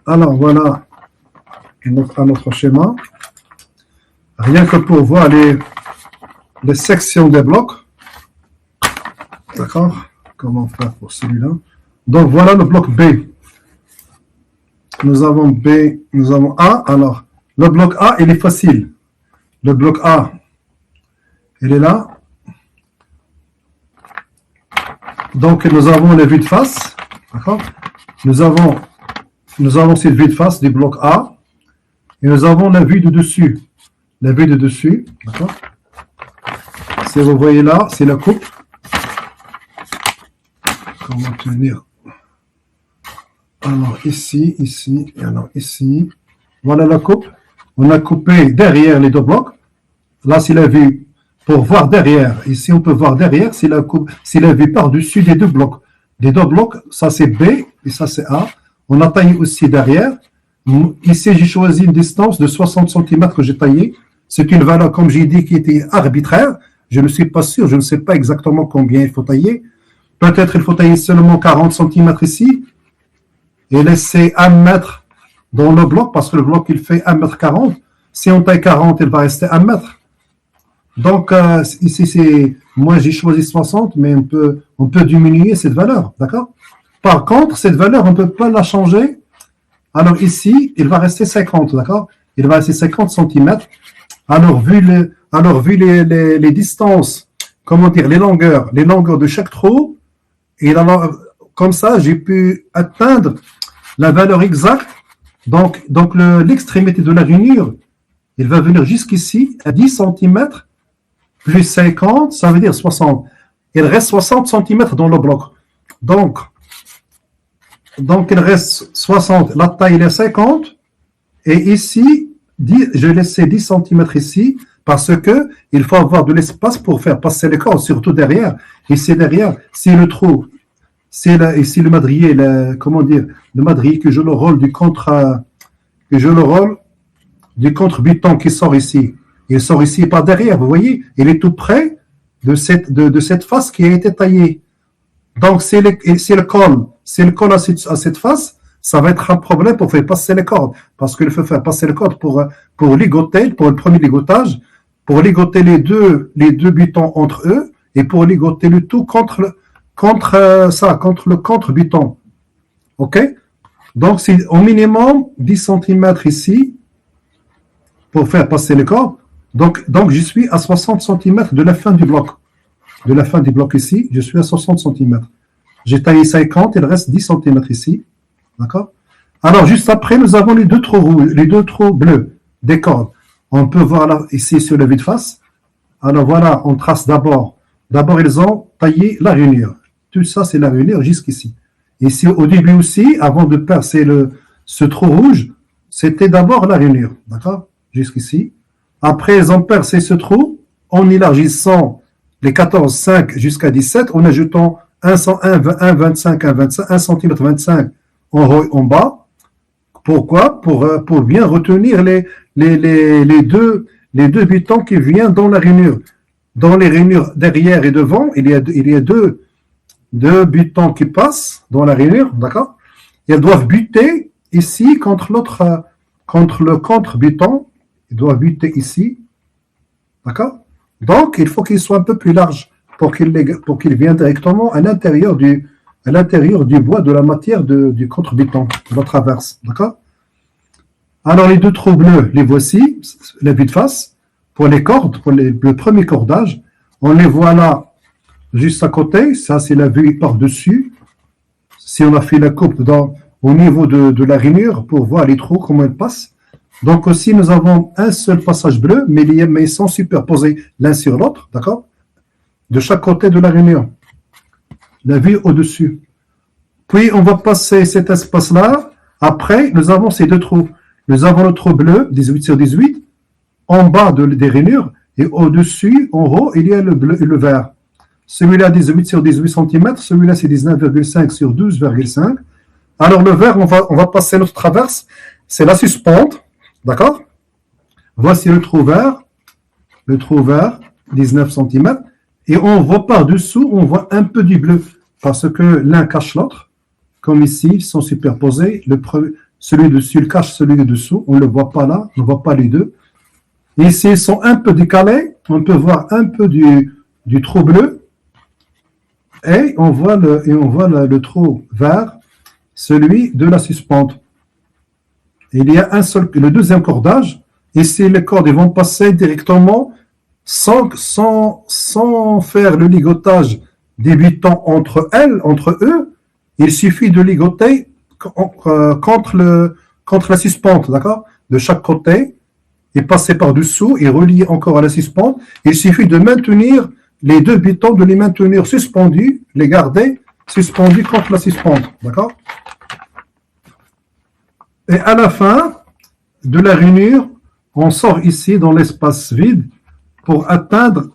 Alors, voilà un autre schéma. Rien que pour voir les sections des blocs. D'accord? Comment faire pour celui-là? Donc, voilà le bloc B. Nous avons B, nous avons A. Alors, le bloc A, il est facile. Le bloc A, il est là. Donc, nous avons les vues de face. D'accord? Nous avons cette vue de face du bloc A. Et nous avons la vue de dessus. La vue de dessus. D'accord? Si vous voyez là, c'est la coupe. Comment tenir? Alors, ici, et alors ici. Voilà la coupe. On a coupé derrière les deux blocs. Là, c'est la vue pour voir derrière. Ici, on peut voir derrière, c'est la vue par-dessus des deux blocs. Les deux blocs, ça c'est B et ça c'est A. On a taillé aussi derrière. Ici, j'ai choisi une distance de 60 cm que j'ai taillé. C'est une valeur, comme j'ai dit, qui était arbitraire. Je ne suis pas sûr, je ne sais pas exactement combien il faut tailler. Peut-être il faut tailler seulement 40 cm ici et laisser 1 mètre dans le bloc, parce que le bloc, il fait 1,40 m. Si on taille 40, il va rester 1 mètre. Donc, ici, moi, j'ai choisi 60, mais on peut diminuer cette valeur, d'accord? Par contre, cette valeur, on ne peut pas la changer. Alors, ici, il va rester 50, d'accord? Il va rester 50 cm. Alors, vu les distances, comment dire, les longueurs de chaque trou, et alors, comme ça, j'ai pu atteindre la valeur exacte. Donc l'extrémité de la rainure, il va venir jusqu'ici, à 10 cm, plus 50, ça veut dire 60. Il reste 60 cm dans le bloc. Donc il reste 60. La taille, il est 50. Et ici, je vais laisser 10 cm ici, parce que il faut avoir de l'espace pour faire passer les cordes, surtout derrière. Et c'est derrière, c'est le trou. C'est ici le madrier, le madrier que je le rôle du contre-buton qui sort ici. Il sort ici par derrière, vous voyez, il est tout près de cette face qui a été taillée. Donc, c'est le col à cette face, ça va être un problème pour faire passer les cordes, parce qu'il faut faire passer les cordes pour ligoter, pour le premier ligotage, pour ligoter les deux butons entre eux, et pour ligoter le tout contre le contre-buton. OK? Donc, c'est au minimum 10 cm ici pour faire passer les cordes. Donc, je suis à 60 cm de la fin du bloc. De la fin du bloc ici, je suis à 60 cm. J'ai taillé 50, il reste 10 cm ici. D'accord? Alors, juste après, nous avons les deux trous rouges, les deux trous bleus des cordes. On peut voir là, ici sur le vue de face. Alors, voilà, on trace d'abord. D'abord, ils ont taillé la rainure. Tout ça, c'est la rainure jusqu'ici. Ici, au début aussi, avant de percer ce trou rouge, c'était d'abord la rainure. D'accord? Jusqu'ici. Après, ils ont percé ce trou en élargissant les 14,5 jusqu'à 17, en ajoutant 1 25 1 cm 25 en haut et en bas. Pourquoi? Pour bien retenir les deux butons qui viennent dans la rainure. Dans les rainures derrière et devant, il y a deux butons qui passent dans la rainure, d'accord? Ils doivent buter ici contre le contre-buton. Ils doivent buter ici, d'accord? Donc, il faut qu'il soit un peu plus large pour qu'il vienne directement à l'intérieur du bois, de la matière du contre-buton, de la traverse, d'accord? Alors, les deux trous bleus, les voici, la vue de face, pour les cordes, pour le premier cordage. On les voit là, juste à côté. Ça, c'est la vue par-dessus. Si on a fait la coupe au niveau de la rainure pour voir les trous, comment ils passent. Donc aussi, nous avons un seul passage bleu, mais ils sont superposés l'un sur l'autre, d'accord? De chaque côté de la rainure. La vue au-dessus. Puis, on va passer cet espace-là. Après, nous avons ces deux trous. Nous avons le trou bleu, 18 sur 18, en bas des rainures, et au-dessus, en haut, il y a le bleu et le vert. Celui-là, 18 sur 18 cm, celui-là, c'est 19,5 sur 12,5. Alors, le vert, on va passer notre traverse, c'est la suspente, d'accord? Voici le trou vert, 19 cm, et on voit par-dessous, on voit un peu du bleu, parce que l'un cache l'autre, comme ici, ils sont superposés, celui dessus, il cache celui dessous, on ne le voit pas là, on ne voit pas les deux. Et s'ils sont un peu décalés, on peut voir un peu du trou bleu, et on voit le trou vert, celui de la suspente. Il y a le deuxième cordage, ici les cordes ils vont passer directement sans faire le ligotage débutant entre eux. Il suffit de ligoter contre la suspente, d'accord, de chaque côté, et passer par-dessous et relier encore à la suspente. Il suffit de maintenir les deux bitons, de les maintenir suspendus, les garder suspendus contre la suspente, d'accord. Et à la fin de la rainure, on sort ici dans l'espace vide pour atteindre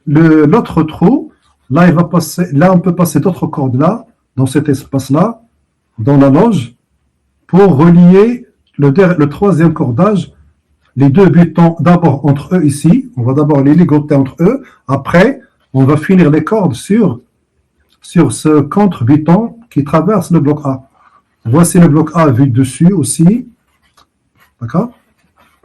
l'autre trou. Là, on peut passer d'autres cordes là, dans cet espace-là, dans la loge, pour relier le troisième cordage, les deux butons d'abord entre eux ici. On va d'abord les ligoter entre eux. Après, on va finir les cordes sur ce contre-buton qui traverse le bloc A. Voici le bloc A vu dessus aussi. D'accord?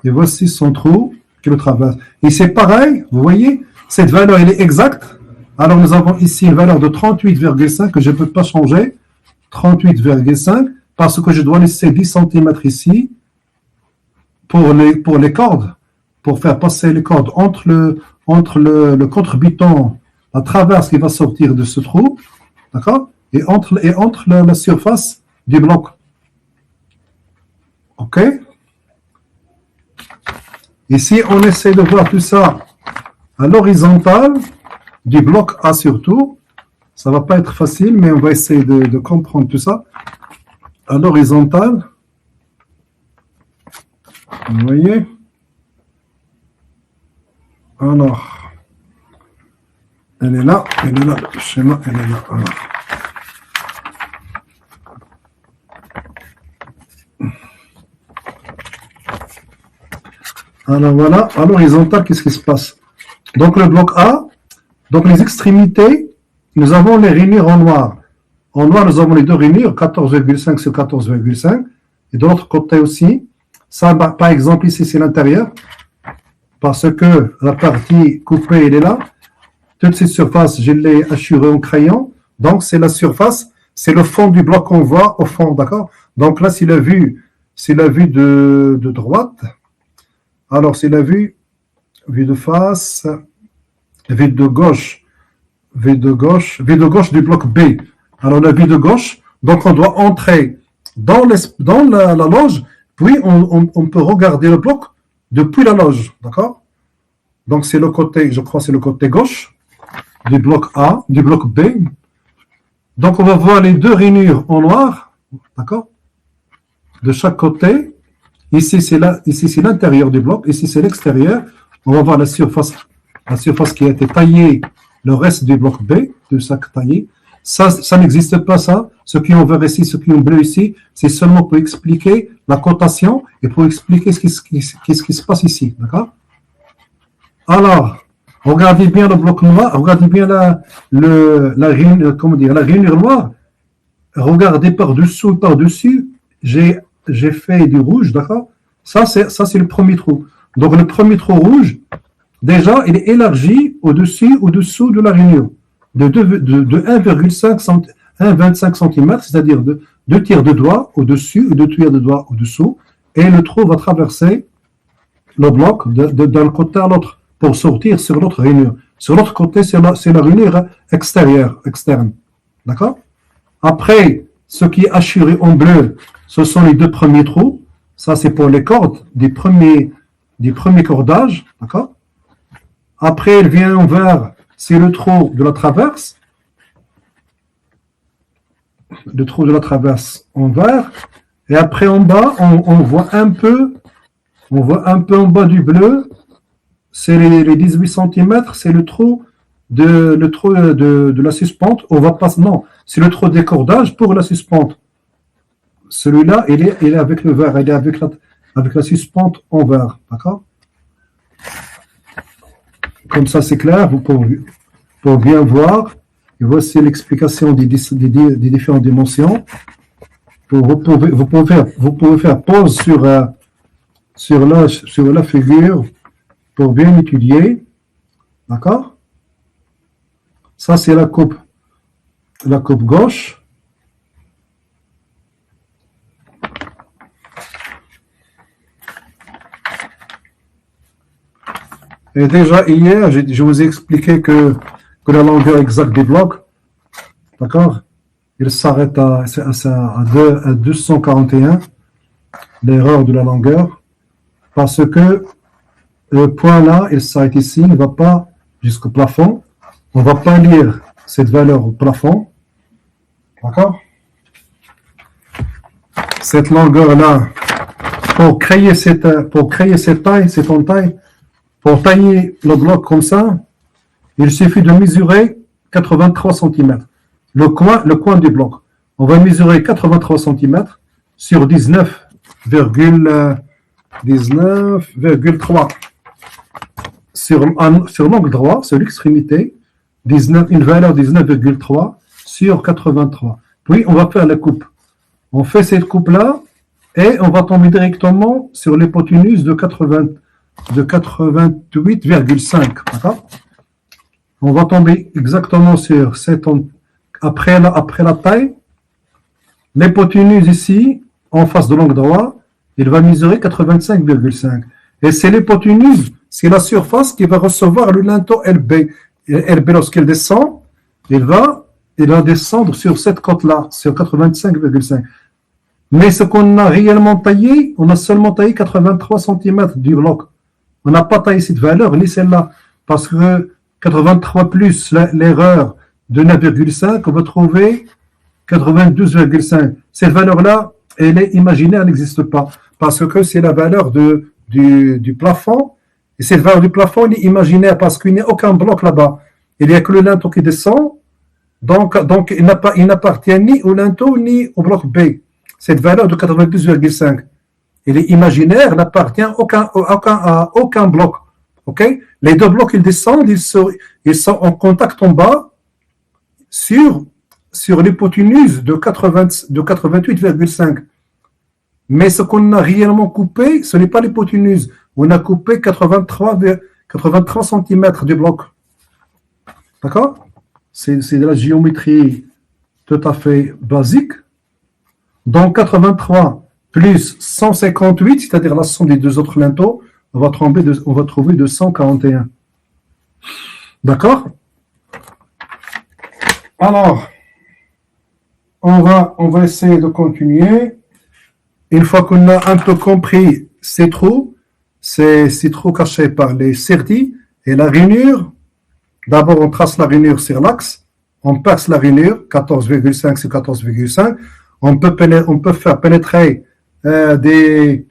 Et voici son trou qui le traverse. Et c'est pareil, vous voyez, cette valeur, elle est exacte. Alors, nous avons ici une valeur de 38,5 que je ne peux pas changer. 38,5 parce que je dois laisser 10 cm ici pour les cordes, pour faire passer les cordes entre le contre-buton, la traverse qui va sortir de ce trou, d'accord, et entre la surface du bloc. OK? Ici, on essaie de voir tout ça à l'horizontale du bloc A surtout. Ça ne va pas être facile, mais on va essayer de comprendre tout ça. À l'horizontale, vous voyez? Alors, elle est là, le schéma, elle est là. Alors voilà, à l'horizontale, qu'est-ce qui se passe? Donc le bloc A, donc les extrémités, nous avons les rainures en noir. En noir, nous avons les deux rainures, 14,5 sur 14,5. Et de l'autre côté aussi. Ça, par exemple, ici, c'est l'intérieur. Parce que la partie coupée, elle est là. Toute cette surface, je l'ai hachurée en crayon. Donc, c'est la surface, c'est le fond du bloc qu'on voit au fond, d'accord? Donc là, c'est la vue de droite. Alors, c'est la vue de face, vue de gauche du bloc B. Alors, la vue de gauche, donc on doit entrer dans la loge, puis on peut regarder le bloc depuis la loge, d'accord? Donc, c'est le côté, je crois, c'est le côté gauche du bloc A, du bloc B. Donc, on va voir les deux rainures en noir, d'accord? De chaque côté. Ici, c'est l'intérieur du bloc. Ici, c'est l'extérieur. On va voir la surface qui a été taillée, le reste du bloc B, de chaque taillé. Ça n'existe pas, ça. Ce qui est en vert ici, ce qui est en bleu ici, c'est seulement pour expliquer la cotation et pour expliquer ce qui se passe ici, d'accord? Alors, regardez bien le bloc noir, regardez bien la rainure noire. Regardez par-dessous, par-dessus. J'ai fait du rouge, d'accord? Ça, c'est le premier trou. Donc, le premier trou rouge, déjà, il est élargi au-dessous de la rainure. De 1,25 cm, c'est-à-dire de 2 tiers de doigt au-dessus et 2 tiers de doigt au-dessous. Et le trou va traverser le bloc d'un côté à l'autre pour sortir sur l'autre rainure. Sur l'autre côté, c'est la rainure externe. D'accord? Après, ce qui est hachuré en bleu, ce sont les deux premiers trous. Ça, c'est pour les cordes des premiers cordages. D'accord? Après, elle vient en vert, c'est le trou de la traverse. Le trou de la traverse en vert. Et après, en bas, on voit un peu en bas du bleu, c'est les 18 cm, c'est le trou de la suspente. On va pas, non, c'est le trou des cordages pour la suspente. Celui-là, il est avec le vert, il est avec la suspente en vert. D'accord? Comme ça, c'est clair, pour bien voir. Et voici l'explication des différentes dimensions Vous pouvez faire pause sur la figure pour bien étudier. D'accord? Ça, c'est la coupe gauche. Et déjà hier, je vous ai expliqué que la longueur exacte des blocs, d'accord, il s'arrête à 241, l'erreur de la longueur, parce que le point là, il s'arrête ici, il ne va pas jusqu'au plafond. On ne va pas lire cette valeur au plafond. D'accord? Cette longueur-là, pour créer cette taille, cette entaille, pour tailler le bloc comme ça, il suffit de mesurer 83 cm. Le coin du bloc. On va mesurer 83 cm sur 19,3. Sur l'angle droit, sur l'extrémité, une valeur 19,3 sur 83. Puis, on va faire la coupe. On fait cette coupe-là et on va tomber directement sur l'hypoténuse de 88,5. D'accord? On va tomber exactement sur cette... Après la taille, l'hypoténuse ici, en face de l'angle droit, il va mesurer 85,5. Et c'est l'hypoténuse, c'est la surface qui va recevoir le linteau LB. LB, lorsqu'il descend, il va descendre sur cette côte-là, sur 85,5. Mais ce qu'on a réellement taillé, on a seulement taillé 83 cm du bloc. On n'a pas taillé cette valeur, ni celle-là. Parce que 83 plus l'erreur de 9,5, on va trouver 92,5. Cette valeur-là, elle est imaginaire, elle n'existe pas. Parce que c'est la valeur du plafond. Et cette valeur du plafond, elle est imaginaire parce qu'il n'y a aucun bloc là-bas. Il n'y a que le linteau qui descend. Donc il n'appartient ni au linteau ni au bloc B. Cette valeur de 92,5. Elle est imaginaire, elle n'appartient à aucun bloc. Okay? Les deux blocs, ils descendent, ils sont en contact en bas sur l'hypoténuse de 88,5. Mais ce qu'on a réellement coupé, ce n'est pas l'hypoténuse. On a coupé 83 cm du bloc. D'accord? C'est de la géométrie tout à fait basique. Donc 83 plus 158, c'est-à-dire la somme des deux autres linteaux, on va trouver 241. D'accord? Alors, on va essayer de continuer. Une fois qu'on a un peu compris ces trous cachés par les sertis et la rainure, d'abord on trace la rainure sur l'axe, on perce la rainure, 14,5 sur 14,5, on peut faire pénétrer des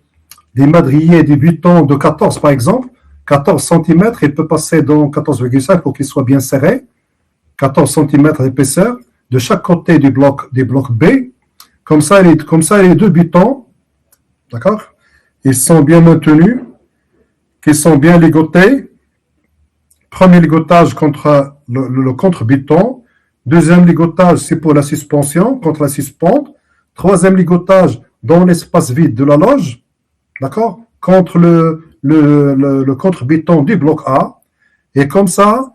madriers, des butons de 14 par exemple, 14 cm, il peut passer dans 14,5 pour qu'il soit bien serré, 14 cm d'épaisseur, de chaque côté du bloc B, comme ça les deux butons, d'accord, ils sont bien maintenus, qu'ils sont bien ligotés. Premier ligotage contre le contre-buton, deuxième ligotage c'est pour la suspension, contre la suspente, troisième ligotage dans l'espace vide de la loge, d'accord, contre le contre-buton du bloc A, et comme ça,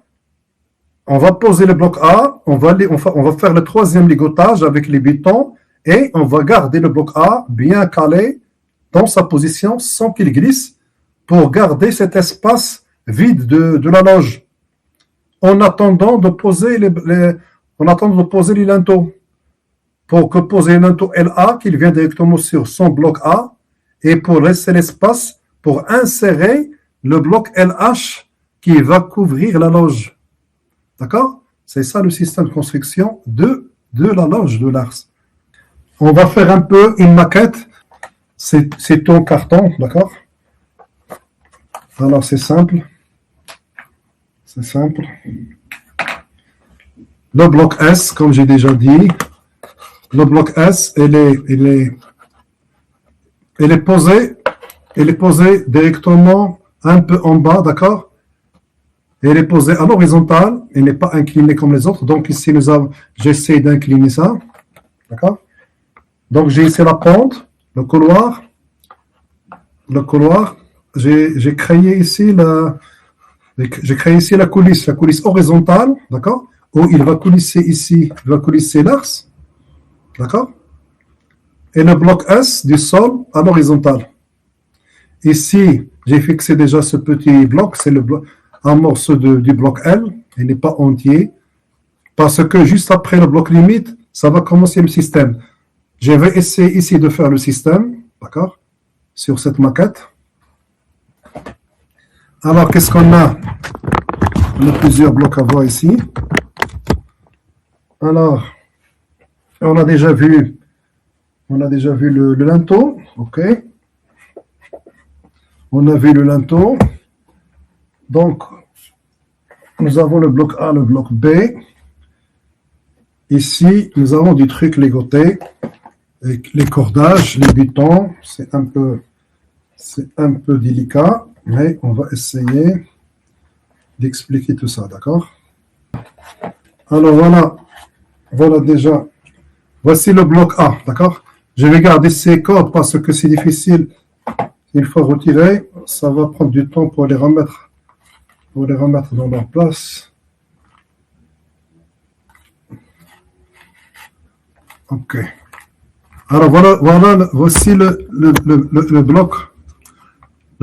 on va poser le bloc A, on va faire le troisième ligotage avec les butons, et on va garder le bloc A bien calé dans sa position sans qu'il glisse, pour garder cet espace vide de la loge, en attendant de poser les linteaux. Pour que poser le linteau LA, qu'il vient directement sur son bloc A, et pour laisser l'espace pour insérer le bloc LH qui va couvrir la loge. D'accord? C'est ça le système de construction de la loge de l'Ars. On va faire un peu une maquette. C'est en carton, d'accord? Alors c'est simple. C'est simple. Le bloc S, comme j'ai déjà dit, le bloc S, il est posé directement un peu en bas, d'accord? Il est posé à l'horizontale, il n'est pas incliné comme les autres. Donc ici, j'essaie d'incliner ça, d'accord? Donc, j'ai ici la pente, le couloir. Le couloir. J'ai créé ici la coulisse horizontale, d'accord, où il va coulisser ici, il va coulisser l'axe, d'accord, et le bloc S du sol à l'horizontale. Ici, j'ai fixé déjà ce petit bloc, c'est un morceau du bloc L, il n'est pas entier, parce que juste après le bloc limite, ça va commencer le système. Je vais essayer ici de faire le système, d'accord, sur cette maquette. Alors, qu'est-ce qu'on a? On a plusieurs blocs à voir ici. Alors, on a déjà vu le linteau, ok. On a vu le linteau. Donc, nous avons le bloc A, le bloc B. Ici, nous avons du truc ligoté, avec les cordages, les butons. C'est un peu délicat, mais on va essayer d'expliquer tout ça, d'accord? Alors voilà déjà. Voici le bloc A, d'accord? Je vais garder ces cordes parce que c'est difficile. Il faut retirer. Ça va prendre du temps pour les remettre dans leur place. Ok. Alors voici le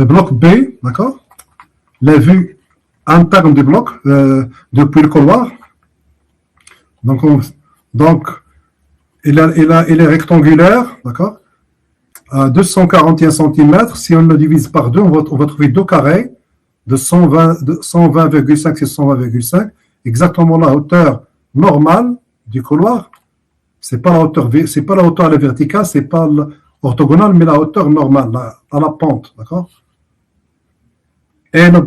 bloc B, d'accord? La vue interne du bloc depuis le couloir. Donc il est rectangulaire, d'accord? À 241 cm. Si on le divise par 2, on va trouver 2 carrés de 120,5 sur 120,5, exactement la hauteur normale du couloir. C'est pas la hauteur à la verticale, c'est pas l'orthogonale, mais la hauteur normale, à la pente, d'accord? Et le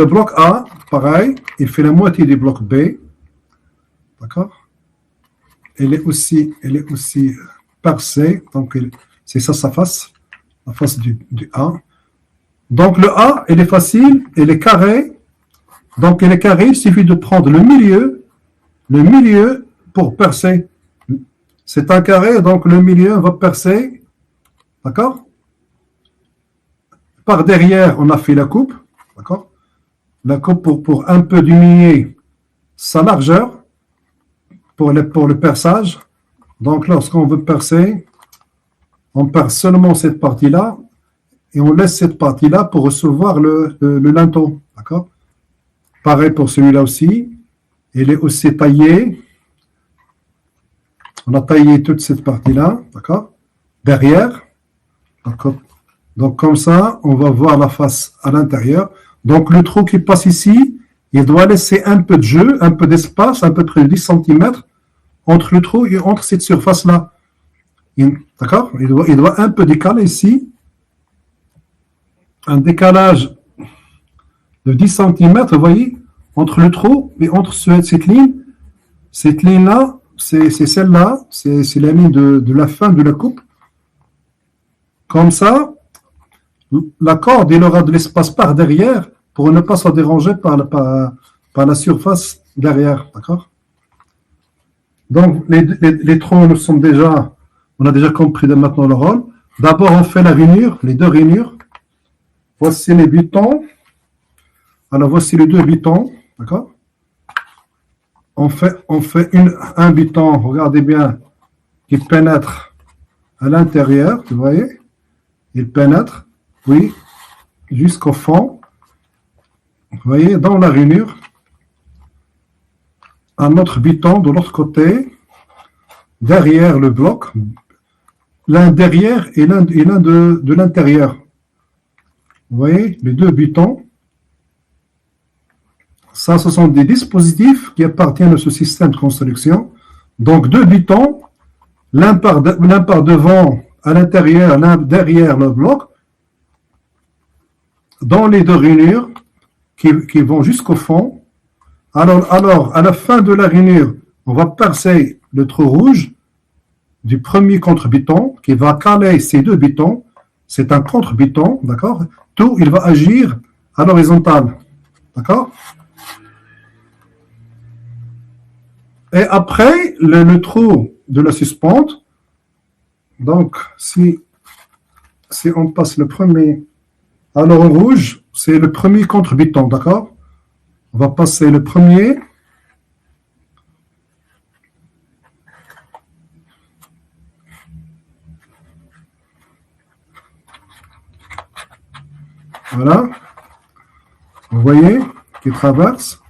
bloc A, pareil, il fait la moitié du bloc B, d'accord? Elle est aussi percée, donc c'est ça sa face, la face du A. Donc le A, il est facile, il est carré. Donc il est carré, il suffit de prendre le milieu pour percer. C'est un carré, donc le milieu va percer, d'accord? Par derrière, on a fait la coupe, d'accord? La coupe pour un peu diminuer sa largeur pour le perçage. Donc lorsqu'on veut percer, on perce seulement cette partie-là et on laisse cette partie-là pour recevoir le linteau, d'accord? Pareil pour celui-là aussi. Il est aussi taillé. On a taillé toute cette partie-là, d'accord? Derrière. Donc, comme ça, on va voir la face à l'intérieur. Donc, le trou qui passe ici, il doit laisser un peu de jeu, un peu d'espace, à peu près 10 cm entre le trou et entre cette surface-là. D'accord? Il doit un peu décaler ici. Un décalage de 10 cm, vous voyez, entre le trou et entre cette ligne. Cette ligne-là, c'est celle-là, c'est la ligne de la fin de la coupe. Comme ça, la corde, il aura de l'espace par derrière pour ne pas se déranger par la surface derrière. D'accord? Donc, les trous, on a déjà compris maintenant le rôle. D'abord, on fait la rainure, les deux rainures. Voici les butons. Alors, voici les deux butons. D'accord? On fait un buton, regardez bien, qui pénètre à l'intérieur, vous voyez? Il pénètre, oui, jusqu'au fond. Vous voyez, dans la rainure. Un autre buton de l'autre côté, derrière le bloc, l'un derrière et l'un de l'intérieur. Vous voyez, les deux butons. Ça, ce sont des dispositifs qui appartiennent à ce système de construction. Donc, deux butons, l'un par devant, à l'intérieur, l'un derrière le bloc, dans les deux rainures qui vont jusqu'au fond. Alors, à la fin de la rainure, on va percer le trou rouge du premier contre-buton qui va caler ces deux butons. C'est un contre-buton, d'accord? Tout, il va agir à l'horizontale, d'accord? Et après, le trou de la suspente, Donc, si on passe le premier, alors en rouge, c'est le premier contre-buton, d'accord? On va passer le premier. Voilà. Vous voyez qui traverse.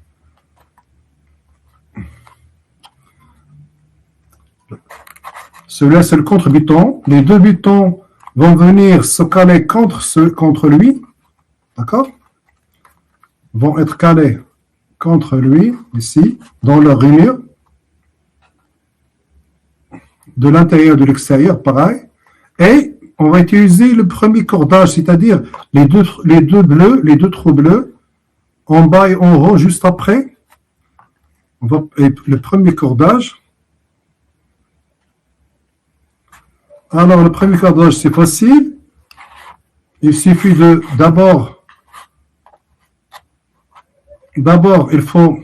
Celui-là, c'est le contre-buton. Les deux butons vont venir se caler contre lui. D'accord? Vont être calés contre lui, ici, dans leur rainure. De l'intérieur et de l'extérieur, pareil. Et on va utiliser le premier cordage, c'est-à-dire les deux bleus, les deux trous bleus, en bas et en haut, juste après. Et le premier cordage. Alors, le premier cordage, c'est facile. Il suffit d'abord, il faut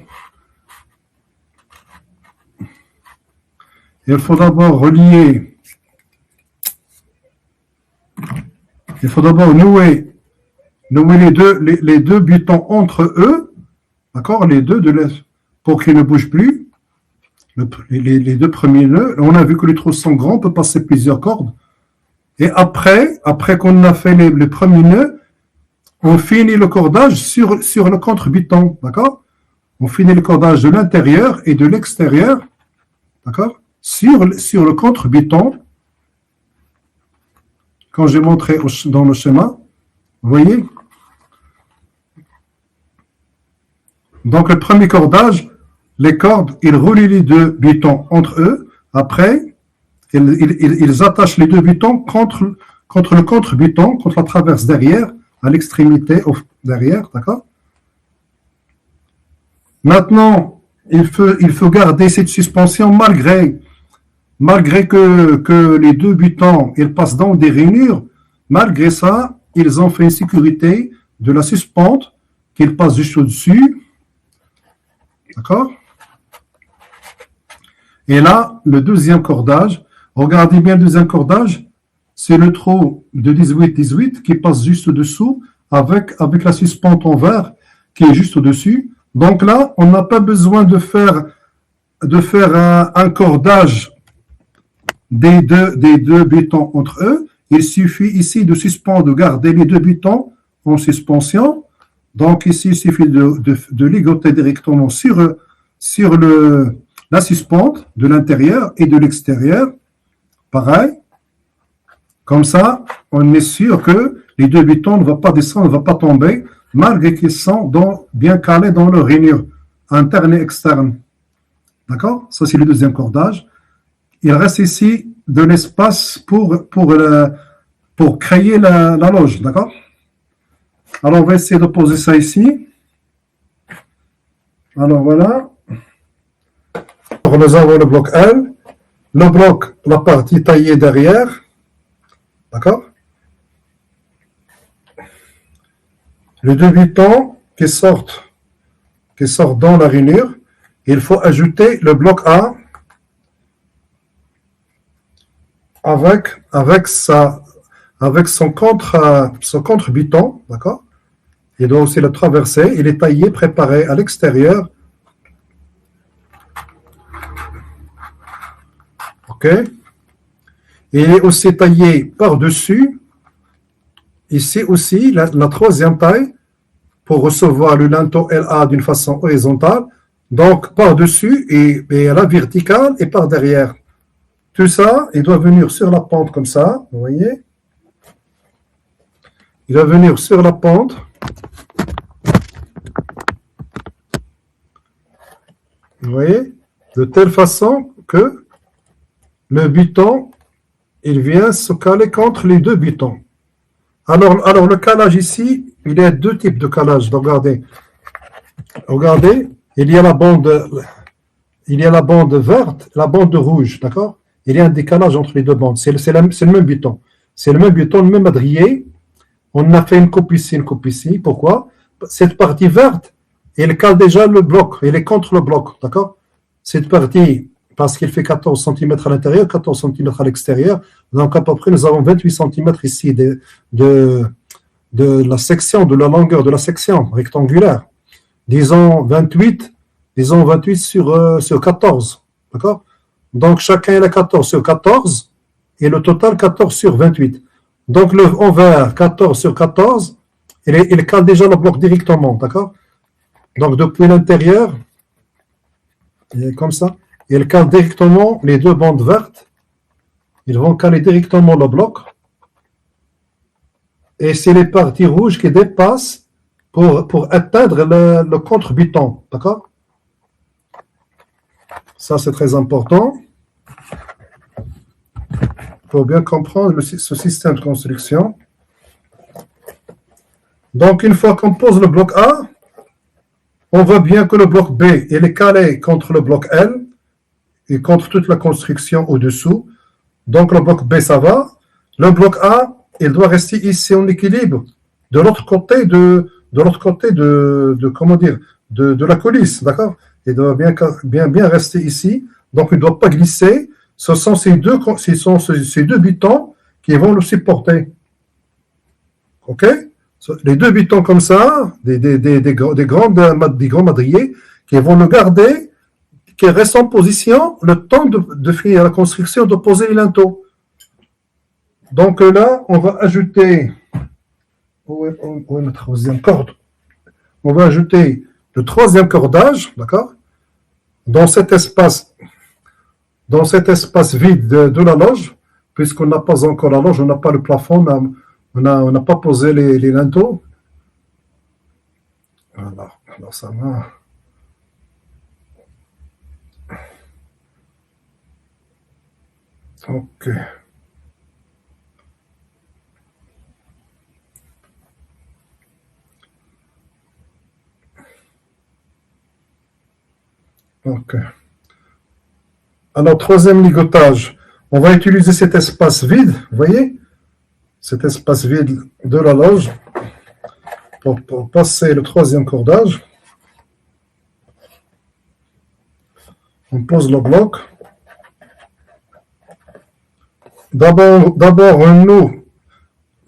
d'abord relier, il faut d'abord nouer les deux butons entre eux, d'accord, les deux pour qu'ils ne bougent plus. Les deux premiers nœuds, on a vu que les trous sont grands, on peut passer plusieurs cordes. Et après qu'on a fait les premiers nœuds, on finit le cordage sur le contre-buton, d'accord? On finit le cordage de l'intérieur et de l'extérieur, d'accord? Sur le contre-buton, quand j'ai montré dans le schéma, vous voyez? Donc le premier cordage, les cordes, ils relient les deux butons entre eux. Après, ils attachent les deux butons contre le contre-buton, contre la traverse derrière, à l'extrémité derrière, d'accord? Maintenant, il faut garder cette suspension malgré que les deux butons ils passent dans des rainures. Malgré ça, ils ont fait une sécurité de la suspente qu'ils passent juste au-dessus. D'accord? Et là, le deuxième cordage, regardez bien le deuxième cordage, c'est le trou de 18-18 qui passe juste au-dessous avec la suspente en verre qui est juste au-dessus. Donc là, on n'a pas besoin de faire un cordage des deux butons entre eux. Il suffit ici de suspendre, de garder les deux butons en suspension. Donc ici, il suffit de ligoter directement sur la suspente de l'intérieur et de l'extérieur. Pareil. Comme ça, on est sûr que les deux butons ne vont pas descendre, ne vont pas tomber, malgré qu'ils sont bien calés dans leur rainure, interne et externe. D'accord? Ça, c'est le deuxième cordage. Il reste ici de l'espace pour créer la loge. D'accord? Alors, on va essayer de poser ça ici. Alors, voilà. Alors, nous avons le bloc L. Le bloc, la partie taillée derrière. D'accord? Les deux butons qui sortent dans la rainure. Il faut ajouter le bloc A avec son contre-buton, d'accord? Il doit aussi le traverser. Il est taillé, préparé à l'extérieur. OK? Il est aussi taillé par-dessus. Ici aussi, la troisième taille pour recevoir le linteau LA d'une façon horizontale. Donc, par-dessus et à la verticale et par derrière. Tout ça, il doit venir sur la pente comme ça, vous voyez? Il va venir sur la pente. Vous voyez? De telle façon que le buton, il vient se caler contre les deux butons. Alors le calage ici, il y a deux types de calage. Regardez, il y a la bande verte, la bande rouge, d'accord? Il y a un décalage entre les deux bandes. C'est le même buton. C'est le même buton, le même madrier. On a fait une coupe ici, une coupe ici. Pourquoi? Cette partie verte, elle cale déjà le bloc. Elle est contre le bloc, d'accord? Cette partie parce qu'il fait 14 cm à l'intérieur, 14 cm à l'extérieur. Donc, à peu près, nous avons 28 cm ici de la section, de la longueur de la section rectangulaire. Disons 28 sur 14. D'accord? Donc, chacun est à 14 sur 14 et le total 14 sur 28. Donc, le envers 14 sur 14, il cale déjà le bloc directement. D'accord? Donc, depuis l'intérieur, comme ça, il cale directement les deux bandes vertes. Ils vont caler directement le bloc. Et c'est les parties rouges qui dépassent pour atteindre le contre-buton. D'accord? Ça, c'est très important pour bien comprendre ce système de construction. Donc, une fois qu'on pose le bloc A, on voit bien que le bloc B, il est calé contre le bloc L et contre toute la construction au-dessous. Donc, le bloc B, ça va. Le bloc A, il doit rester ici en équilibre de l'autre côté de comment dire, de la coulisse, d'accord? Il doit bien rester ici. Donc, il ne doit pas glisser. Ce sont ces deux butons qui vont le supporter. OK? Les deux butons comme ça, des grands madriers, qui vont le garder, qui restent en position le temps de finir la construction, de poser les linteaux. Donc là, on va ajouter la troisième corde. On va ajouter le troisième cordage, d'accord? Dans cet espace vide de la loge, puisqu'on n'a pas encore la loge, on n'a pas le plafond, on n'a pas posé les linteaux. Voilà, alors ça va. Ok. Ok. Alors, troisième ligotage. On va utiliser cet espace vide, vous voyez? Cet espace vide de la loge pour passer le troisième cordage. On pose le bloc. D'abord, on noue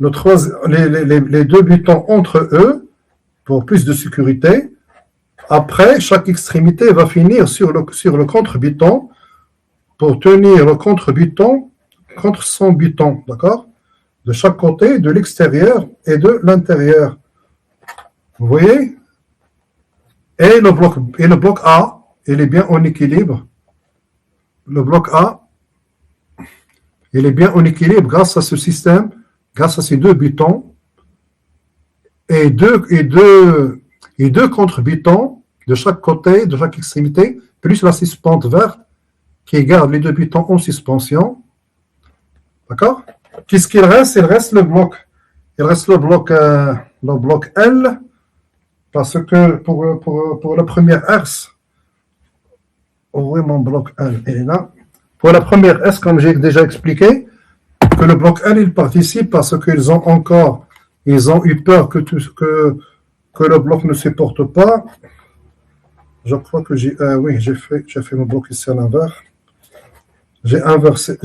les deux butons entre eux pour plus de sécurité. Après, chaque extrémité va finir sur le contre-buton pour tenir le contre-buton contre son buton, d'accord? De chaque côté, de l'extérieur et de l'intérieur. Vous voyez? Et le bloc A, il est bien en équilibre. Le bloc A, il est bien en équilibre grâce à ce système, grâce à ces deux butons et deux contre-butons de chaque côté, de chaque extrémité, plus la suspente verte qui garde les deux butons en suspension. D'accord? Qu'est-ce qu'il reste? Il reste le bloc. Il reste le bloc L, parce que pour la première herse, oui, mon bloc L, il est là. Pour la première herse, comme j'ai déjà expliqué, que le bloc L, il participe parce qu'ils ont eu peur que le bloc ne supporte pas. Je crois que j'ai fait mon bloc ici à l'envers. J'ai renversé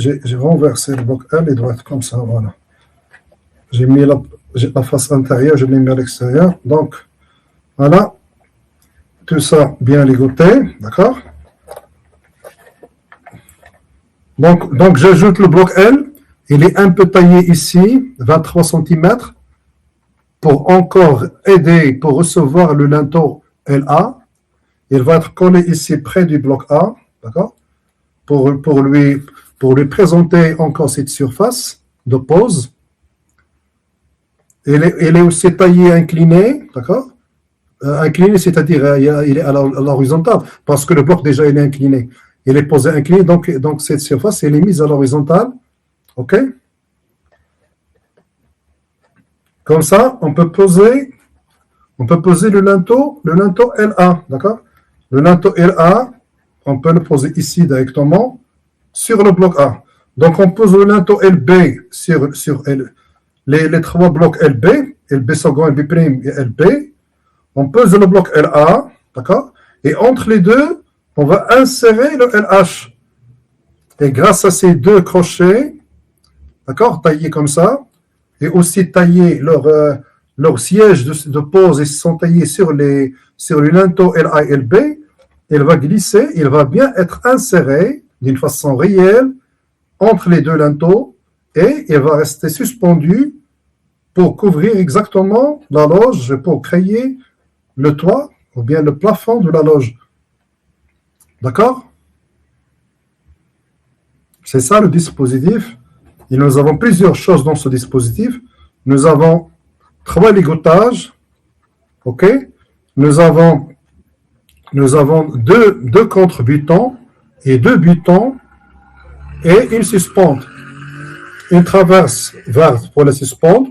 le bloc L, il doit être comme ça, voilà. J'ai mis la face intérieure, je l'ai mis à l'extérieur. Donc, voilà. Tout ça bien ligoté, d'accord? Donc j'ajoute le bloc L. Il est un peu taillé ici, 23 cm, pour encore aider, pour recevoir le linteau LA. Il va être collé ici près du bloc A, d'accord? Pour lui présenter encore cette surface de pose. Il est aussi taillé incliné, d'accord? Incliné, c'est-à-dire il est à l'horizontale, parce que le bloc déjà il est incliné. Il est posé incliné, donc cette surface elle est mise à l'horizontale. OK? Comme ça, on peut poser le linteau LA, d'accord? Le linteau LA, on peut le poser ici directement sur le bloc A. Donc, on pose le linteau LB sur les trois blocs LB second, LB prime et LB. On pose le bloc LA, d'accord? Et entre les deux, on va insérer le LH. Et grâce à ces deux crochets, d'accord, taillés comme ça, et aussi taillés leur siège de pose, ils sont taillés sur le linteau LA et LB, il va glisser, il va bien être inséré d'une façon réelle entre les deux linteaux et il va rester suspendu pour couvrir exactement la loge, pour créer le toit ou bien le plafond de la loge. D'accord? C'est ça le dispositif. Et nous avons plusieurs choses dans ce dispositif. Nous avons 3 ligotages. OK? Nous avons deux contre-butons et 2 butons et une suspente. Une traverse verte pour la suspendre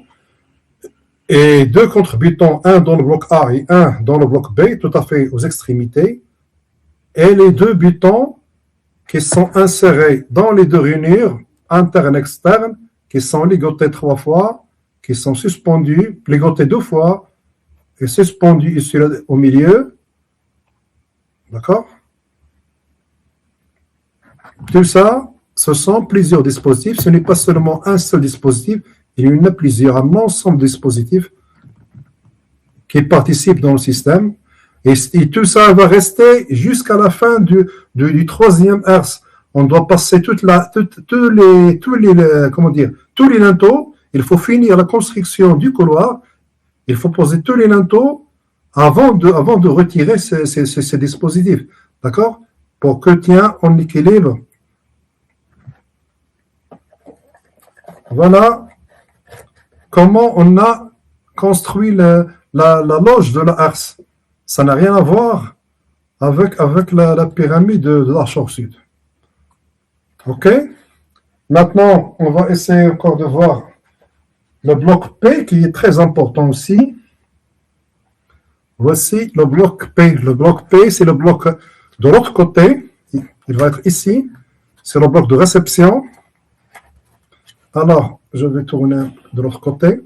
et 2 contre-butons, un dans le bloc A et un dans le bloc B, tout à fait aux extrémités. Et les 2 butons qui sont insérés dans les 2 rainures, internes et externes, qui sont ligotés 3 fois, qui sont suspendus, ligotés 2 fois, et suspendus ici au milieu. D'accord? Tout ça, ce sont plusieurs dispositifs. Ce n'est pas seulement un seul dispositif, il y en a plusieurs, un ensemble de dispositifs qui participent dans le système. Et tout ça va rester jusqu'à la fin du 3e hertz. On doit passer tous les linteaux. Il faut finir la construction du couloir. Il faut poser tous les linteaux avant de retirer ces dispositifs. D'accord? Pour que tient en équilibre. Voilà comment on a construit la loge de la hertz. Ça n'a rien à voir avec la pyramide de la Chaux-Sud. OK? Maintenant, on va essayer encore de voir le bloc P qui est très important aussi. Voici le bloc P. Le bloc P, c'est le bloc de l'autre côté. Il va être ici. C'est le bloc de réception. Alors, je vais tourner de l'autre côté.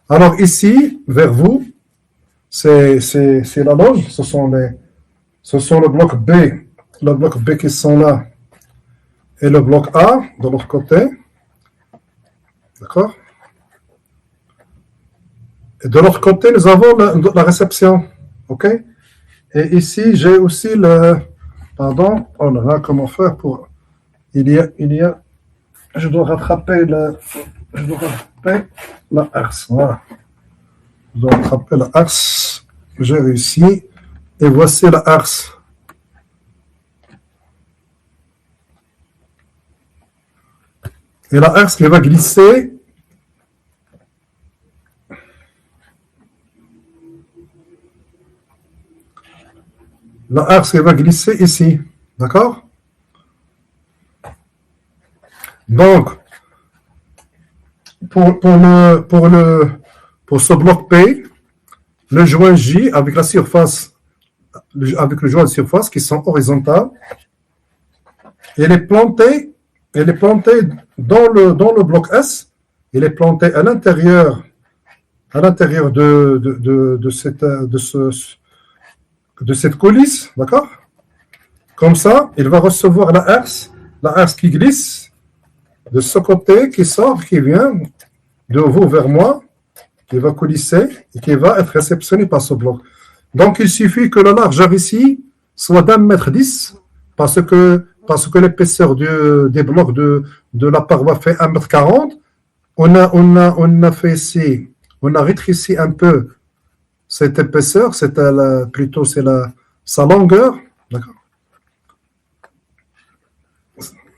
Alors, ici, vers vous, c'est la loge. Ce sont le bloc B qui sont là, et le bloc A de l'autre côté. D'accord? Et de l'autre côté, nous avons la réception. OK? Et ici, j'ai aussi pardon, oh là là, comment faire pour. Je dois rattraper la herse. Voilà. Je dois rattraper la herse. J'ai réussi. Et voici la herse. Et la herse qui va glisser. La herse qui va glisser ici. D'accord? Donc, pour ce bloc P, le joint J avec la surface, avec le joint de surface qui sont horizontales, il est planté dans le bloc S, il est planté à l'intérieur de cette coulisse, d'accord? Comme ça, il va recevoir la herse qui glisse de ce côté, qui sort, qui vient de vous vers moi, qui va coulisser et qui va être réceptionné par ce bloc. Donc, il suffit que la largeur ici soit d'1,10 m, parce que l'épaisseur des blocs de la paroi fait 1,40 m. On a fait ici, on a rétréci un peu cette épaisseur, plutôt c'est sa longueur, d'accord?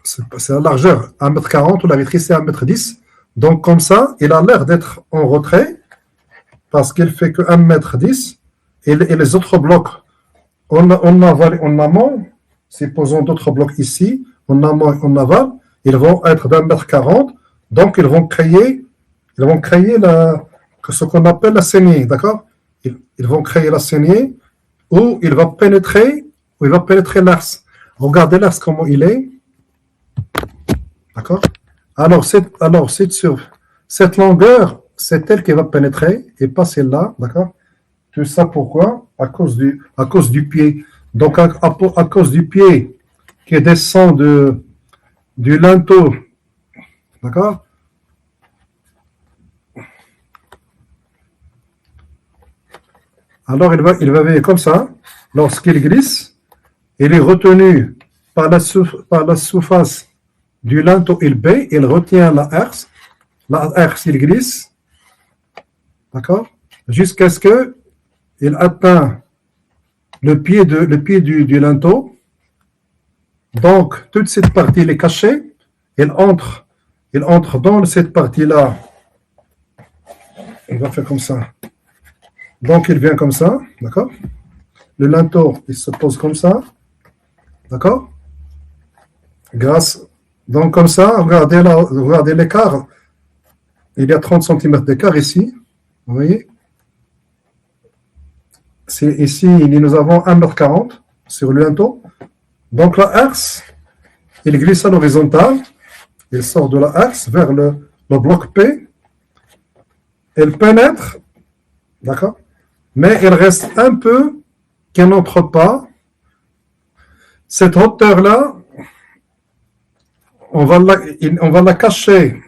C'est la largeur 1,40 m, on l'a rétréci à 1,10 m. Donc, comme ça, il a l'air d'être en retrait parce qu'il fait que 1,10 m et les autres blocs, en amont, supposons d'autres blocs ici, en amont et en aval, ils vont être d'1,40 m. Donc, ils vont créer ce qu'on appelle la saignée, d'accord? Ils vont créer la saignée où il va pénétrer l'herse. Regardez l'herse comment il est. D'accord? Alors, cette longueur, c'est elle qui va pénétrer et pas celle-là. D'accord? Tout ça pourquoi? À cause du pied. Donc, à cause du pied qui descend du linteau, d'accord? Alors il va venir comme ça. Lorsqu'il glisse, il est retenu par par la surface du linteau LB, il retient la herse. La herse, il glisse, d'accord? Jusqu'à ce qu'il atteint le pied du linteau. Donc, toute cette partie est cachée. Il entre dans cette partie-là. Il va faire comme ça. Donc, il vient comme ça, d'accord? Le linteau, il se pose comme ça, d'accord? Donc, comme ça, regardez l'écart. Il y a 30 cm d'écart ici. Vous voyez? Ici, nous avons 1,40 m sur le linteau. Donc, la herse, il glisse à l'horizontale. Il sort de la herse vers le bloc P. Il pénètre, d'accord? Mais il reste un peu qui n'entre pas. Cette hauteur-là, on va la cacher.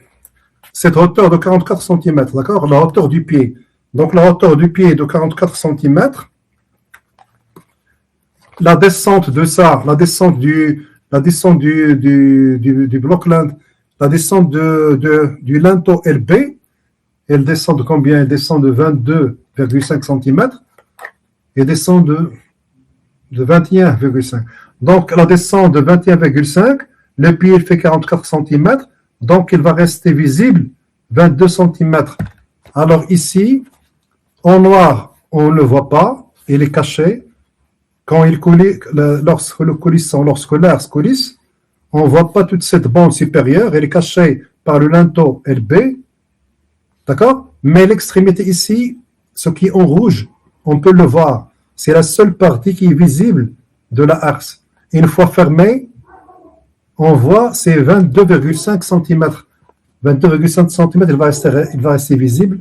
Cette hauteur de 44 cm, d'accord? La hauteur du pied. Donc, la hauteur du pied est de 44 cm. La descente de ça, la descente du bloc lint, la descente du linteau LB, elle descend de combien? Elle descend de 22,5 cm et descend de 21,5. Donc, la descente de 21,5, le pied fait 44 cm, donc il va rester visible 22 cm. Alors ici, en noir, on ne le voit pas, il est caché. Quand lorsque l'air se coulisse, on ne voit pas toute cette bande supérieure, elle est cachée par le linteau LB, d'accord? Mais l'extrémité ici, ce qui est en rouge, on peut le voir. C'est la seule partie qui est visible de la herse. Une fois fermée, on voit ces 22,5 cm. 22,5 cm, il va rester visible.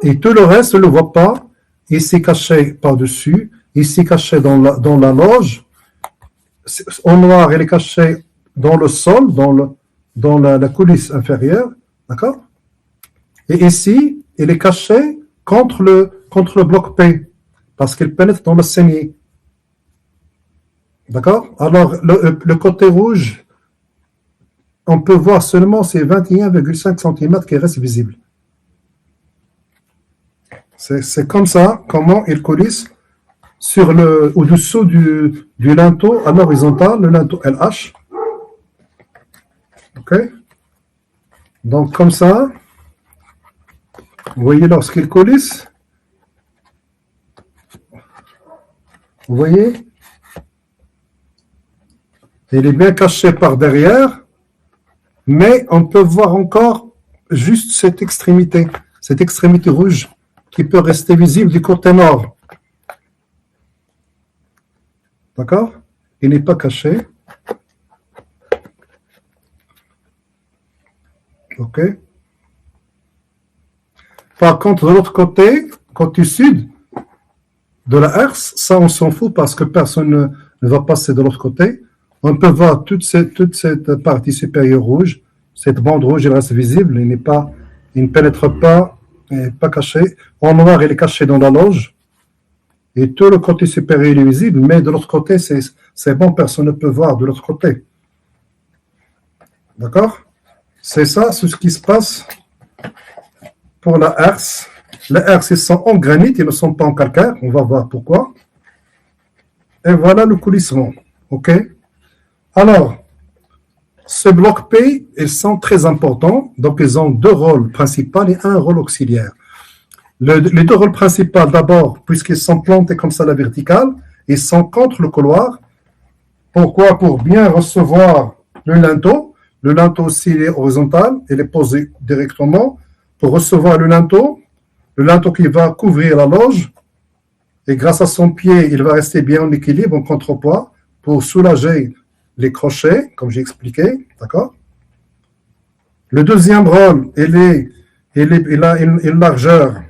Et tout le reste, on ne le voit pas. Ici caché par-dessus, ici caché dans la loge. En noir, il est caché dans le sol, dans la coulisse inférieure. D'accord? Et ici, il est caché contre le bloc P, parce qu'il pénètre dans le saignée. D'accord? Alors, le côté rouge, on peut voir seulement ces 21,5 cm qui restent visibles. C'est comme ça, comment il coulisse au-dessous du linteau à l'horizontale, le linteau LH. OK? Donc, comme ça, vous voyez lorsqu'il coulisse, vous voyez, il est bien caché par derrière, mais on peut voir encore juste cette extrémité rouge qui peut rester visible du côté nord. D'accord? Il n'est pas caché. OK? Par contre, de l'autre côté sud de la herse, ça on s'en fout parce que personne ne va passer de l'autre côté. On peut voir toute cette partie supérieure rouge, cette bande rouge, elle reste visible, il ne pénètre pas, il n'est pas caché. En noir, il est caché dans la loge. Et tout le côté supérieur est visible, mais de l'autre côté, c'est bon, personne ne peut voir de l'autre côté. D'accord? C'est ça, c'est ce qui se passe pour la herse. Les herses, ils sont en granit, ils ne sont pas en calcaire. On va voir pourquoi. Et voilà le coulissement. OK? Alors, ce bloc P, ils sont très importants. Donc, ils ont deux rôles principaux et un rôle auxiliaire. Les deux rôles principaux, d'abord, puisqu'ils sont plantés comme ça à la verticale, ils sont contre le couloir. Pourquoi? Pour bien recevoir le linteau. Le linteau aussi, il est horizontal, il est posé directement. Pour recevoir le linteau qui va couvrir la loge, et grâce à son pied, il va rester bien en équilibre, en contrepoids, pour soulager les crochets, comme j'ai expliqué. D'accord? Le deuxième rôle, il a une largeur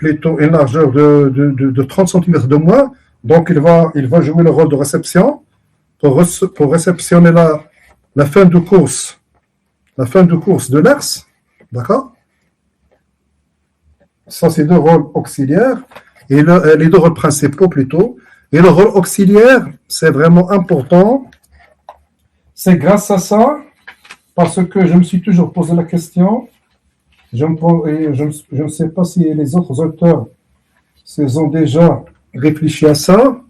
de 30 cm de moins, donc il va jouer le rôle de réception pour réceptionner la fin de course, de l'herse, d'accord? Ça, c'est deux rôles auxiliaires, et les deux rôles principaux plutôt. Et le rôle auxiliaire, c'est vraiment important. C'est grâce à ça, parce que je me suis toujours posé la question, je ne sais pas si les autres auteurs ont déjà réfléchi à ça.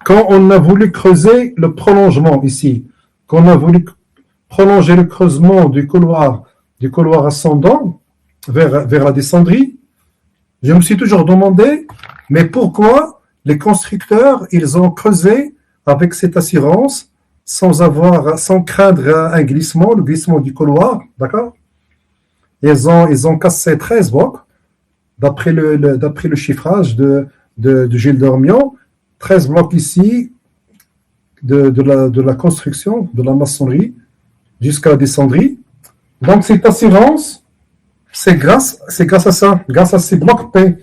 Quand on a voulu creuser le prolongement ici, quand on a voulu prolonger le creusement du couloir ascendant vers la descendrie, je me suis toujours demandé, mais pourquoi les constructeurs, ils ont creusé avec cette assurance sans craindre un glissement, le glissement du couloir, d'accord? Ils ont cassé 13 blocs, d'après le chiffrage de Gilles Dormian, 13 blocs ici de la construction, de la maçonnerie, jusqu'à la descendrie. Donc cette assurance, c'est grâce à ça, grâce à ces blocs P.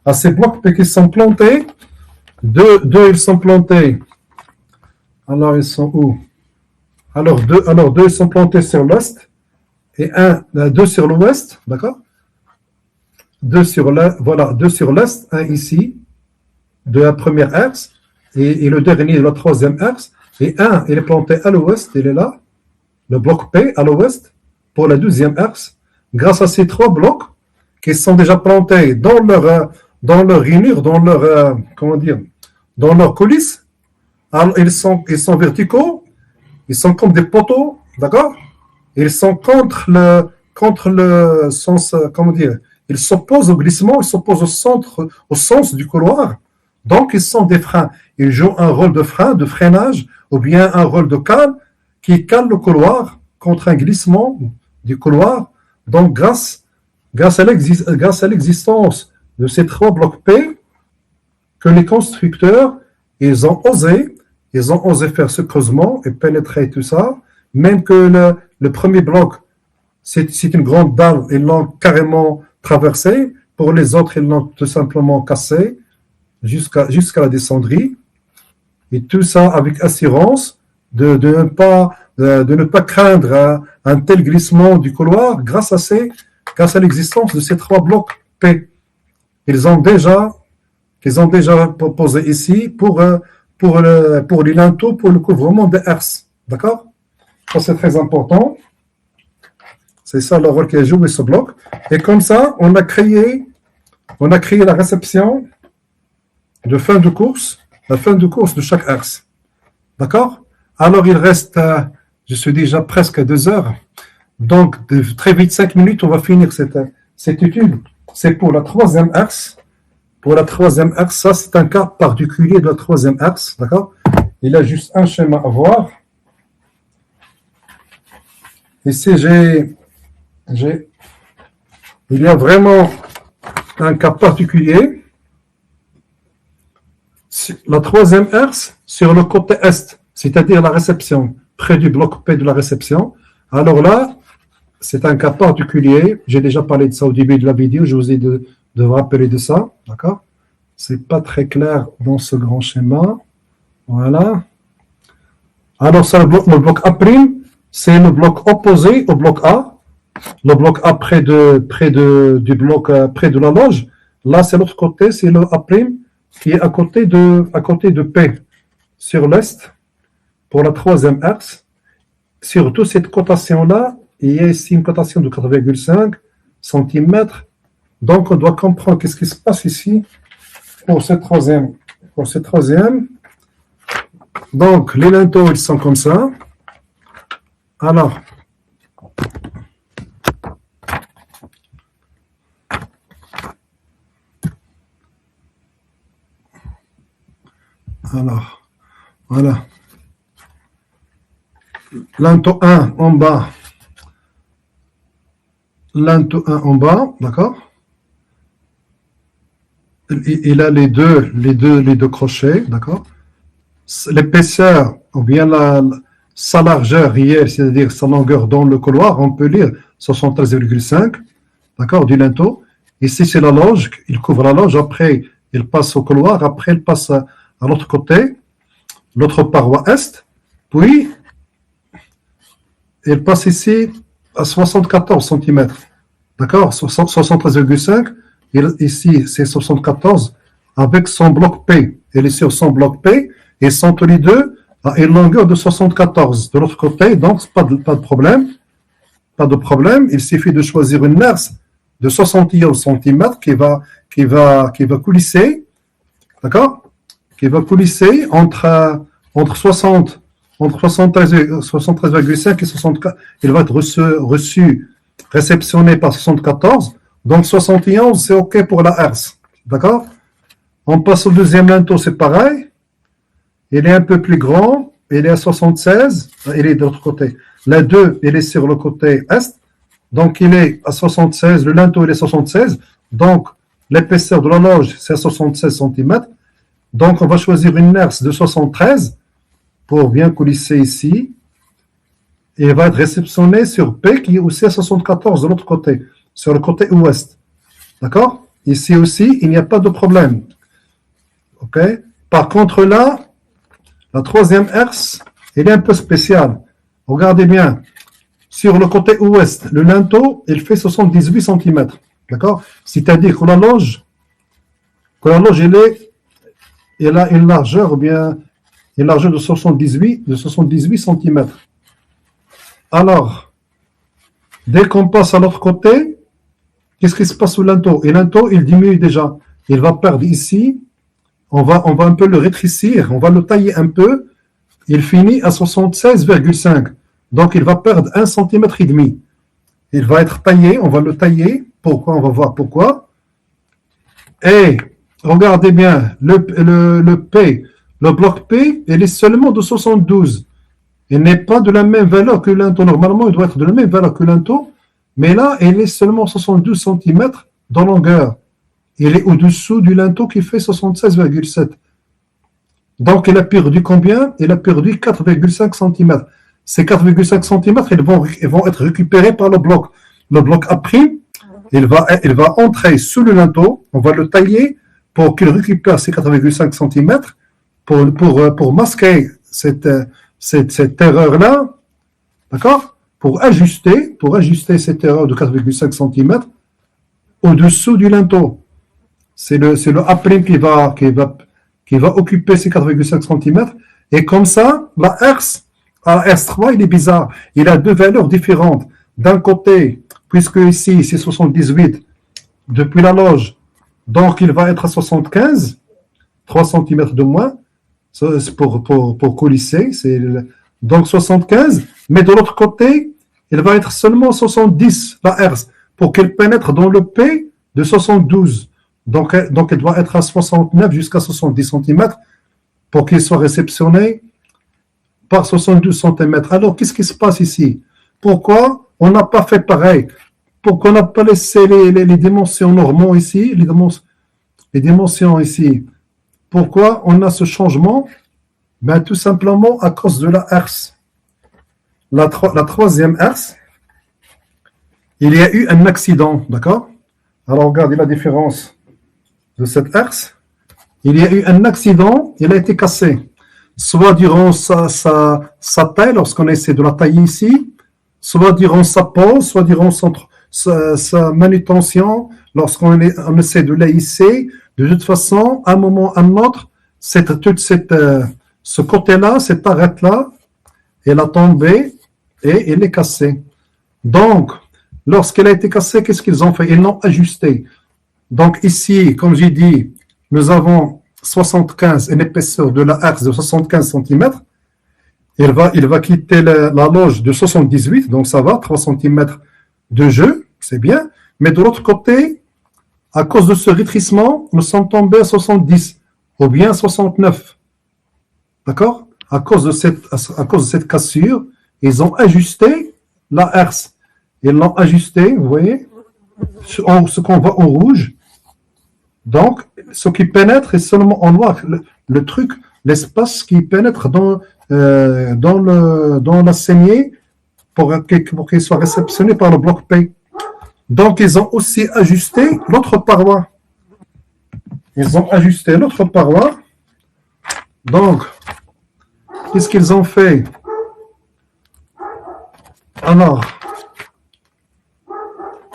À ces blocs P qui sont plantés, deux ils sont plantés. Alors ils sont où? Alors deux ils sont plantés sur l'est et deux sur l'ouest, d'accord? Deux sur l'est, un ici, de la première axe, et le dernier de la troisième axe, et un, il est planté à l'ouest, il est là, le bloc P à l'ouest, pour la deuxième axe, grâce à ces trois blocs qui sont déjà plantés dans leur rainure, dans leur coulisse. Alors, ils sont verticaux, ils sont comme des poteaux, d'accord? Ils sont contre le sens, ils s'opposent au glissement, ils s'opposent au sens du couloir. Donc, ils sont des freins. Ils jouent un rôle de frein, de freinage, ou bien un rôle de cale qui cale le couloir contre un glissement du couloir. Donc, grâce à l'existence de ces trois blocs P, que les constructeurs, ils ont osé faire ce creusement et pénétrer tout ça, même que le premier bloc, c'est une grande dalle, ils l'ont carrément traversé. Pour les autres, ils l'ont tout simplement cassé jusqu'à la descendrie. Et tout ça avec assurance de ne pas craindre un tel glissement du couloir grâce à l'existence de ces trois blocs P. Qu'ils ont déjà posé ici pour les linteaux, pour le couvrement des herses. D'accord? Ça, c'est très important. C'est ça le rôle qui a joué ce bloc. Et comme ça, on a créé la réception de fin de course, la fin de course de chaque axe. D'accord? Alors, il reste, je suis déjà presque à 2 heures. Donc, très vite, 5 minutes, on va finir cette étude. C'est pour la troisième axe. Pour la troisième axe, ça, c'est un cas particulier de la troisième axe. D'accord? Il a juste un schéma à voir. Ici, il y a vraiment un cas particulier. La troisième axe sur le côté est, c'est-à-dire la réception, près du bloc P de la réception. Alors là, c'est un cas particulier. J'ai déjà parlé de ça au début de la vidéo. Je vous ai de vous rappeler de ça. D'accord? C'est pas très clair dans ce grand schéma. Voilà. Alors, ça, le bloc A', c'est le bloc opposé au bloc A. Le bloc A près de la loge. Là, c'est l'autre côté, c'est le A' qui est à côté de P, sur l'est, pour la troisième axe. Surtout cette cotation-là, il y a ici une cotation de 4,5 cm. Donc, on doit comprendre qu'est-ce qui se passe ici pour cette troisième. Donc, les linteaux, ils sont comme ça. Alors, voilà. Linteau 1 en bas. Linteau 1 en bas, d'accord? Il a les deux crochets, d'accord? L'épaisseur, ou bien sa largeur réelle, c'est-à-dire sa longueur dans le couloir, on peut lire 73,5, d'accord, du linteau. Ici, c'est la loge, il couvre la loge, après, il passe au couloir, après, il passe à l'autre côté, l'autre paroi est, puis il passe ici à 74 cm. D'accord? 73,5. Ici, c'est 74 avec son bloc P. Elle est sur son bloc P et sont tous les deux à une longueur de 74. De l'autre côté, donc, pas de problème. Pas de problème. Il suffit de choisir une herse de 71 cm qui va coulisser. D'accord? Qui va coulisser entre 73,5 et 64. Il va être réceptionné par 74. Donc 71, c'est OK pour la herse. D'accord? On passe au deuxième linteau, c'est pareil. Il est un peu plus grand. Il est à 76. Il est de l'autre côté. La 2, il est sur le côté est. Donc il est à 76. Le linteau, il est 76. Donc l'épaisseur de la loge, c'est 76 cm. Donc on va choisir une herse de 73 pour bien coulisser ici. Et il va être réceptionné sur P qui est aussi à 74 de l'autre côté, sur le côté ouest. D'accord? Ici aussi, il n'y a pas de problème. OK? Par contre là, la troisième herse, elle est un peu spéciale. Regardez bien. Sur le côté ouest, le linteau, il fait 78 cm. D'accord? C'est-à-dire que la loge, elle a une largeur, de 78 cm. Alors, dès qu'on passe à l'autre côté, qu'est-ce qui se passe au linteau? Et linteau, il diminue déjà. Il va perdre ici. On va un peu le rétrécir. On va le tailler un peu. Il finit à 76,5. Donc, il va perdre 1,5 cm. Il va être taillé. On va le tailler. Pourquoi? On va voir pourquoi. Et regardez bien, le P, le bloc P, il est seulement de 72. Il n'est pas de la même valeur que linteau. Normalement, il doit être de la même valeur que linteau, mais là, il est seulement 72 cm de longueur. Il est au-dessous du linteau qui fait 76,7. Donc, il a perdu combien? Il a perdu 4,5 cm. Ces 4,5 cm, ils vont être récupérés par le bloc. Le bloc A', il va entrer sous le linteau. On va le tailler pour qu'il récupère ces 4,5 cm pour masquer cette erreur-là. D'accord? Pour ajuster cette erreur de 4,5 cm au-dessous du linteau. C'est le A' qui va occuper ces 4,5 cm. Et comme ça, la RS3, il est bizarre. Il a deux valeurs différentes. D'un côté, puisque ici, c'est 78 depuis la loge, donc il va être à 75, 3 cm de moins pour coulisser. Donc 75, mais de l'autre côté, il va être seulement 70, la RS, pour qu'elle pénètre dans le P de 72. Donc elle doit être à 69 jusqu'à 70 cm pour qu'il soit réceptionné par 72 cm. Alors, qu'est-ce qui se passe ici? Pourquoi on n'a pas fait pareil? Pourquoi on n'a pas laissé les dimensions normaux ici, les dimensions ici? Pourquoi on a ce changement? Ben, tout simplement à cause de la herse. La troisième herse, il y a eu un accident, d'accord? Alors, regardez la différence de cette herse. Il y a eu un accident, il a été cassé. Soit durant sa taille, lorsqu'on essaie de la tailler ici, soit durant sa pose, soit durant sa manutention, lorsqu'on essaie de la hisser. De toute façon, à un moment ou à un autre, ce côté-là, cette arête-là, elle a tombé et elle est cassée. Donc, lorsqu'elle a été cassée, qu'est-ce qu'ils ont fait? Ils l'ont ajustée. Donc ici, comme j'ai dit, nous avons 75, une épaisseur de la herse de 75 cm. Il va quitter la loge de 78, donc ça va, 3 cm de jeu, c'est bien. Mais de l'autre côté, à cause de ce rétrécissement, nous sommes tombés à 70 ou bien 69. D'accord? À cause de cette cassure, ils ont ajusté la herse. Ils l'ont ajusté, vous voyez, ce qu'on voit en rouge. Donc, ce qui pénètre est seulement en noir. Le truc, l'espace qui pénètre dans la saignée pour qu'il soit réceptionné par le bloc P. Donc, ils ont aussi ajusté l'autre paroi. Donc, qu'est-ce qu'ils ont fait? Alors,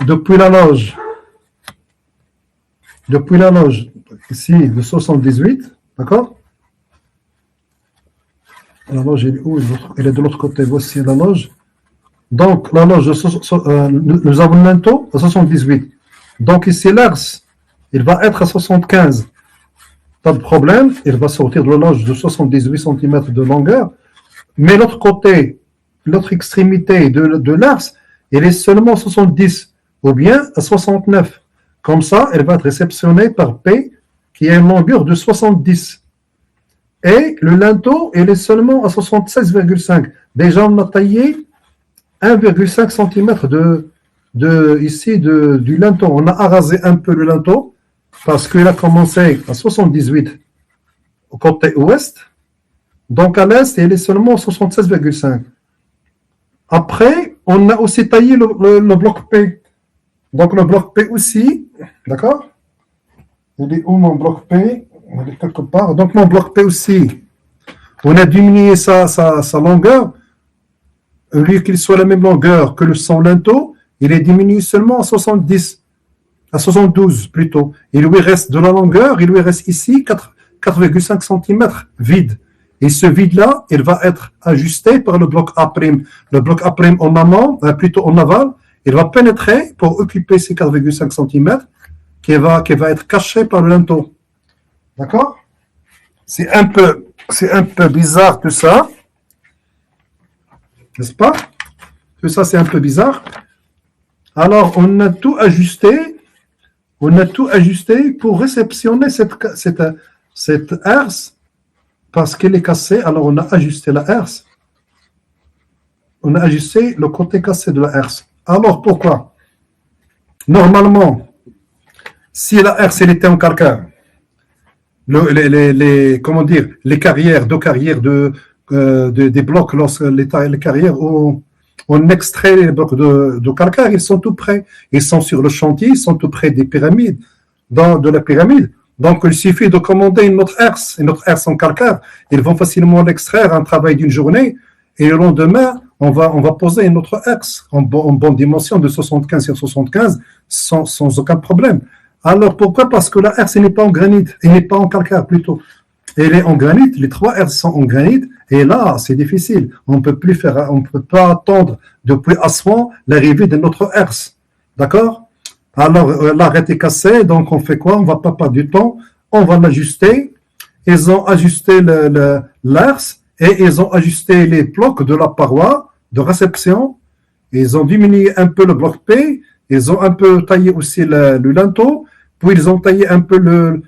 depuis la loge, ici, de 78, d'accord? La loge, elle est où? Elle est de l'autre côté, voici la loge. Donc, la loge, nous avons un taux à 78. Donc, ici, l'herse, il va être à 75. Pas de problème, il va sortir de la loge de 78 cm de longueur. Mais l'autre côté, l'autre extrémité de l'herse, elle est seulement 70 ou bien à 69. Comme ça, elle va être réceptionnée par P qui a une longueur de 70. Et le linteau, il est seulement à 76,5. Déjà, on a taillé 1,5 cm du linteau. On a arasé un peu le linteau parce qu'il a commencé à 78 au côté ouest. Donc à l'est, il est seulement 76,5. Après, on a aussi taillé le bloc P. Donc le bloc P aussi, d'accord? Il est où mon bloc P? Il est quelque part. Donc mon bloc P aussi, on a diminué sa longueur. Au lieu qu'il soit la même longueur que son linteau, il est diminué seulement à 70, à 72 plutôt. Il lui reste de la longueur, il lui reste ici 4,5 cm vide. Et ce vide-là, il va être ajusté par le bloc A'. Le bloc A' en amont, plutôt en aval, il va pénétrer pour occuper ces 4,5 cm qui va être caché par le linteau. D'accord? C'est un peu bizarre tout ça. N'est-ce pas? Tout ça, c'est un peu bizarre. Alors, on a tout ajusté pour réceptionner cette herse parce qu'elle est cassée. Alors, on a ajusté la herse. On a ajusté le côté cassé de la herse. Alors, pourquoi? Normalement, si la herse elle était en calcaire, comment dire, les carrières, des blocs, lorsque les carrières où on extrait les blocs de calcaire, ils sont tout près. Ils sont sur le chantier, ils sont tout près des pyramides, de la pyramide. Donc, il suffit de commander une autre herse en calcaire. Ils vont facilement l'extraire, un travail d'une journée. Et le lendemain, on va poser une autre herse en bonne dimension de 75 sur 75 sans aucun problème. Alors, pourquoi? Parce que la herse n'est pas en granit, elle n'est pas en calcaire plutôt. Elle est en granit, les trois herses sont en granit, et là, c'est difficile. On ne peut pas attendre depuis Assouan l'arrivée de notre herse. D'accord? Alors, l'arête est cassée, donc on fait quoi? On ne va pas perdre du temps, on va l'ajuster. Ils ont ajusté l'herse et ils ont ajusté les blocs de la paroi de réception. Ils ont diminué un peu le bloc P, ils ont un peu taillé aussi le linteau, puis ils ont taillé un peu le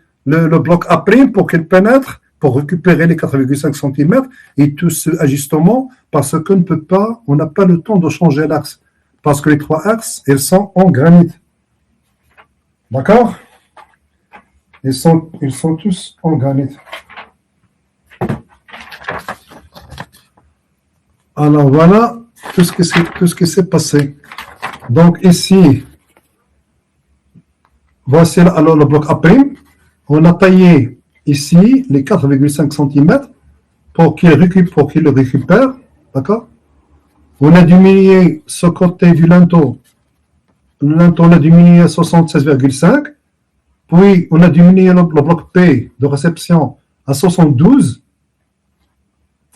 bloc A' pour qu'il pénètre, pour récupérer les 4,5 cm et tout ce ajustement, parce qu'on on n'a pas le temps de changer l'axe, parce que les trois axes, elles sont en granit. D'accord? Ils sont tous en granit. Alors voilà tout ce qui s'est passé. Donc ici, voici alors le bloc A'. On a taillé ici les 4,5 cm pour qu'il le récupère. D'accord? On a diminué ce côté du linteau. Le linteau, on a diminué à 76,5. Puis, on a diminué le bloc P de réception à 72.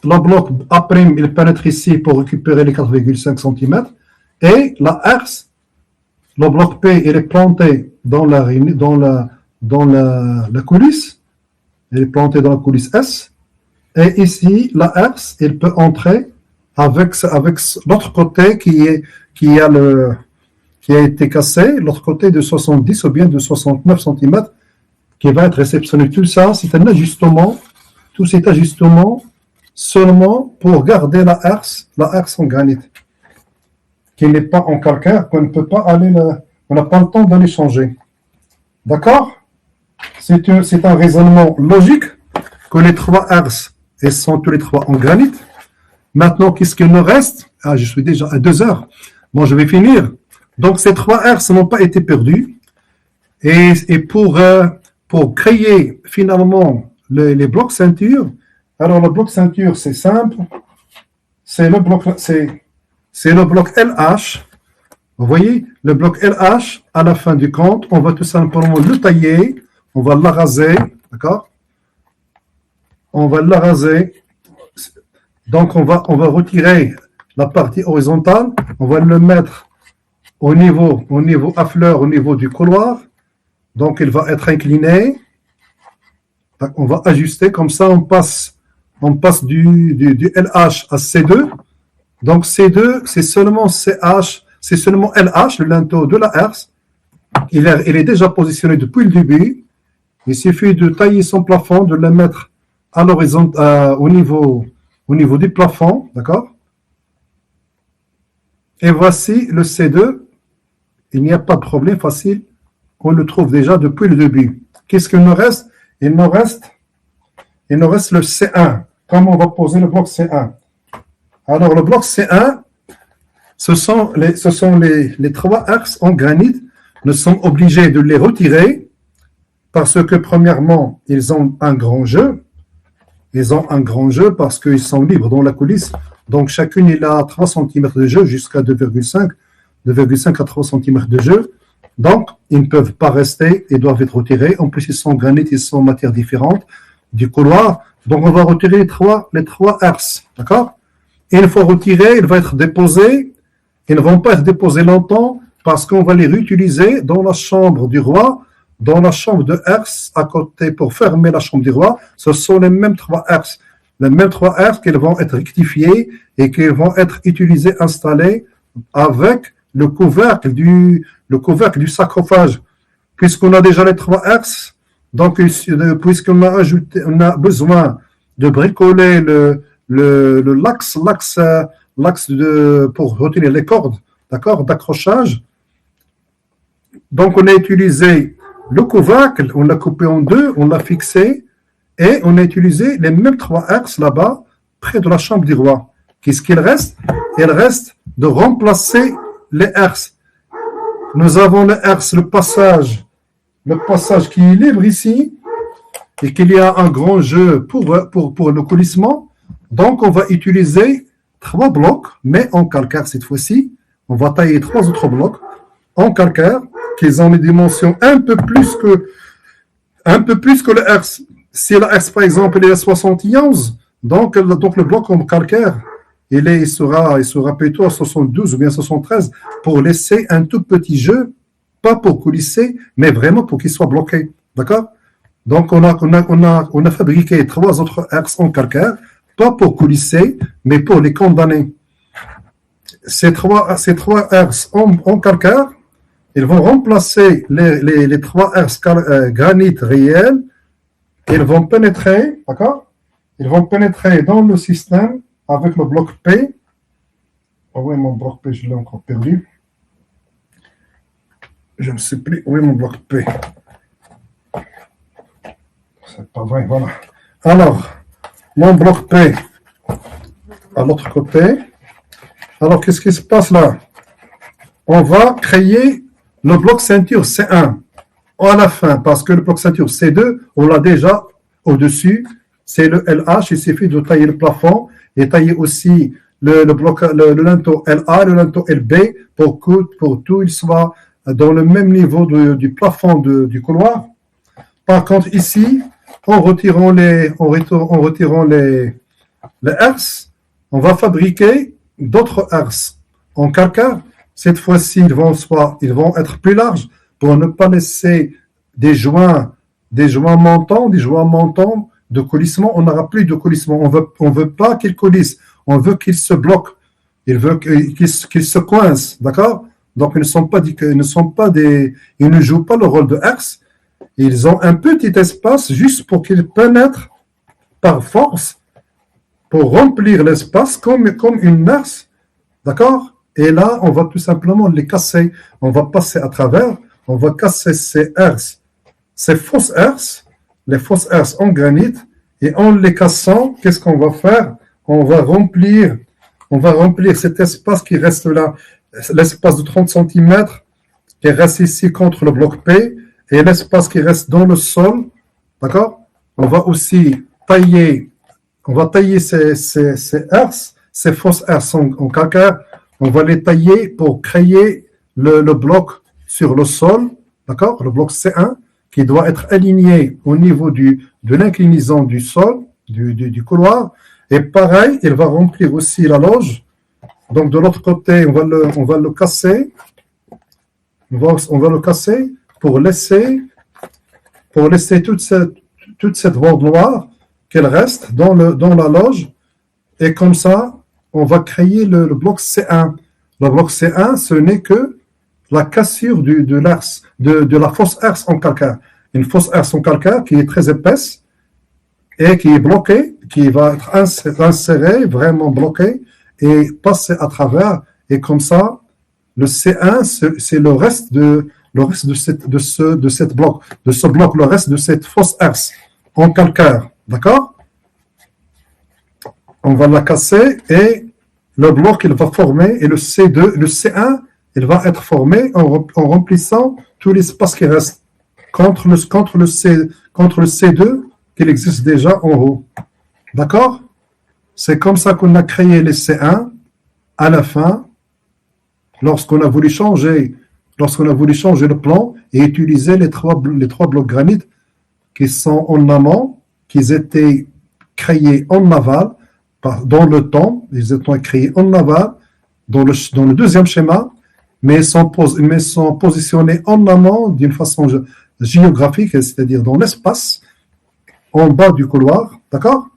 Le bloc A', il pénètre ici pour récupérer les 4,5 cm. Et la herse, le bloc P, il est planté dans la coulisse. Il est planté dans la coulisse S. Et ici, la herse, il peut entrer avec l'autre côté qui a été cassé, l'autre côté de 70 ou bien de 69 cm, qui va être réceptionné. Tout ça, c'est un ajustement. Tout cet ajustement seulement pour garder la herse en granit, qui n'est pas en calcaire, qu'on ne peut pas on n'a pas le temps d'aller changer. D'accord? C'est un raisonnement logique que les trois herses, elles sont tous les trois en granit. Maintenant, qu'est-ce qu'il nous reste? Je suis déjà à 2 heures. Bon, je vais finir. Donc, ces trois herses n'ont pas été perdues. Et pour créer finalement les blocs ceintures, Alors, le bloc ceinture, c'est simple. C'est le bloc LH. Vous voyez, le bloc LH, à la fin du compte, on va tout simplement le tailler. On va l'araser. D'accord? On va l'araser. Donc, on va retirer la partie horizontale. On va le mettre au niveau à fleur, au niveau du couloir. Donc, il va être incliné. On va ajuster. Comme ça, on passe du LH à C2. Donc, C2, c'est seulement CH, c'est seulement LH, le linteau de la herse. Il est déjà positionné depuis le début. Il suffit de tailler son plafond, de le mettre à l'horizon, au niveau du plafond. D'accord? Et voici le C2. Il n'y a pas de problème facile. On le trouve déjà depuis le début. Qu'est-ce qu'il nous reste? Il nous reste le C1. Comment on va poser le bloc C1? Alors, le bloc C1, ce sont les trois axes en granit. Nous sommes obligés de les retirer parce que, premièrement, ils ont un grand jeu. Ils ont un grand jeu parce qu'ils sont libres dans la coulisse. Donc, chacune, il a 3 cm de jeu jusqu'à 2,5 à 3 cm de jeu. Donc, ils ne peuvent pas rester, ils doivent être retirés. En plus, ils sont en granit, ils sont en matière différente du couloir. Donc, on va retirer les trois axes. D'accord? Et une fois retirés, ils vont être déposés. Ils ne vont pas être déposés longtemps parce qu'on va les réutiliser dans la chambre du roi, dans la chambre de herse à côté pour fermer la chambre du roi. Ce sont les mêmes trois herses. Les mêmes trois herses qui vont être rectifiées et qui vont être utilisées, installées avec le couvercle du sarcophage. Puisqu'on a déjà les trois herses, donc puisqu'on a besoin de bricoler l'axe pour retenir les cordes, d'accord, d'accrochage. Donc on a utilisé le couvercle, on l'a coupé en deux, on l'a fixé et on a utilisé les mêmes trois axes là-bas, près de la chambre du roi. Qu'est-ce qu'il reste? Il reste de remplacer les herses. Nous avons les herses, le passage qui est libre ici et qu'il y a un grand jeu pour le coulissement. Donc on va utiliser 3 blocs, mais en calcaire cette fois-ci. On va tailler 3 autres blocs en calcaire qui ont des dimensions un peu plus que le herse. Si le herse, par exemple, il est à 71, donc le bloc en calcaire, il sera plutôt à 72 ou bien 73 pour laisser un tout petit jeu, pas pour coulisser, mais vraiment pour qu'il soit bloqué. D'accord? Donc, on a fabriqué 3 autres herses en calcaire, pas pour coulisser, mais pour les condamner. Ces trois herses en calcaire, ils vont remplacer les 3 herses granit réels. Ils vont pénétrer, d'accord? Ils vont pénétrer dans le système avec le bloc P. Oh oui, mon bloc P, je l'ai encore perdu. Je ne sais plus où est mon bloc P. C'est pas vrai, voilà. Alors, mon bloc P à l'autre côté. Alors, qu'est-ce qui se passe là? On va créer le bloc ceinture C1 à la fin, parce que le bloc ceinture C2, on l'a déjà au-dessus. C'est le LH, il suffit de tailler le plafond et tailler aussi le linteau LA, le linteau LB pour tout il soit dans le même niveau du plafond du couloir. Par contre, ici, en retirant les herses, on va fabriquer d'autres herses en calcaire. Cette fois-ci, ils vont être plus larges pour ne pas laisser des joints montants de coulissement. On n'aura plus de coulissement. On veut pas qu'ils coulissent. On veut qu'ils se bloquent. Ils veulent qu'ils se coincent. D'accord? Donc, ils ne jouent pas le rôle de herse. Ils ont un petit espace juste pour qu'ils pénètrent par force pour remplir l'espace comme une herse. D'accord? Et là, on va tout simplement les casser. On va passer à travers. On va casser ces herses, ces fausses herses, les fausses herses en granit. Et en les cassant, qu'est-ce qu'on va faire? On va remplir cet espace qui reste là, l'espace de 30 cm qui reste ici contre le bloc P et l'espace qui reste dans le sol. D'accord? On va aussi tailler on va tailler ces herses, ces fausses herses en calcaire, on va les tailler pour créer le bloc sur le sol, d'accord? Le bloc C1 qui doit être aligné au niveau de l'inclinaison du sol, du couloir. Et pareil, il va remplir aussi la loge. Donc de l'autre côté, on va le casser. On va le casser pour laisser toute cette bande noire qu'elle reste dans la loge. Et comme ça, on va créer le bloc C1. Le bloc C1, ce n'est que la cassure de la fausse herse en calcaire. Une fausse herse en calcaire qui est très épaisse et qui est bloquée, qui va être insérée, vraiment bloquée, et passer à travers. Et comme ça, le C1, c'est le reste de ce bloc, le reste de cette fausse herse en calcaire. D'accord? On va la casser et le bloc, il va former, et le C1, il va être formé en remplissant tout l'espace qui reste contre le C2 qu'il existe déjà en haut. D'accord? C'est comme ça qu'on a créé les C1 à la fin, lorsqu'on a voulu changer le plan et utiliser les trois blocs granit qui sont en amont, qui étaient créés en aval, dans le temps, ils étaient créés en aval, dans le deuxième schéma, mais sont positionnés en amont d'une façon géographique, c'est-à-dire dans l'espace, en bas du couloir, d'accord?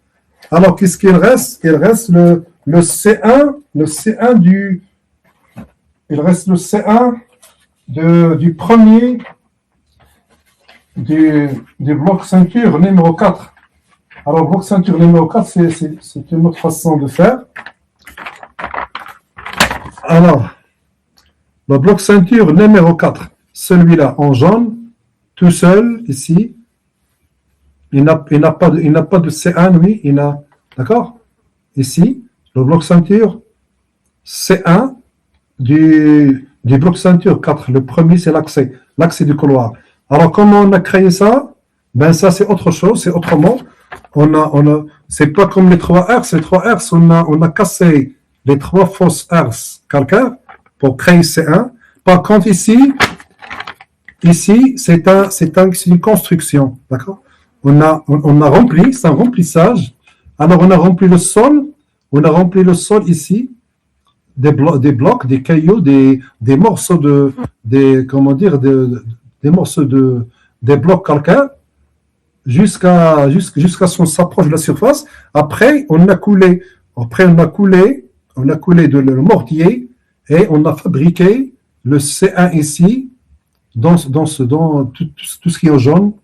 Alors, qu'est-ce qu'il reste? Il reste le C1 du premier du bloc ceinture numéro 4. Alors, bloc ceinture numéro 4, c'est une autre façon de faire. Alors, le bloc ceinture numéro 4, celui-là en jaune, tout seul, ici, il n'a pas de C1, lui, d'accord? Ici, le bloc ceinture C1 du bloc ceinture 4, le premier, c'est l'accès du couloir. Alors, comment on a créé ça? Ben, ça, c'est autre chose, c'est autrement. C'est pas comme les 3 herses. Les 3 herses, on a cassé les 3 fausses herses calcaires pour créer C1. Par contre, ici, c'est une construction, d'accord? On a rempli, c'est un remplissage. Alors, on a rempli le sol ici, des blocs, des cailloux, des morceaux des morceaux des blocs calcaires jusqu'à ce qu'on s'approche de la surface. Après, on a coulé le mortier et on a fabriqué le C1 ici, dans tout ce qui est jaune,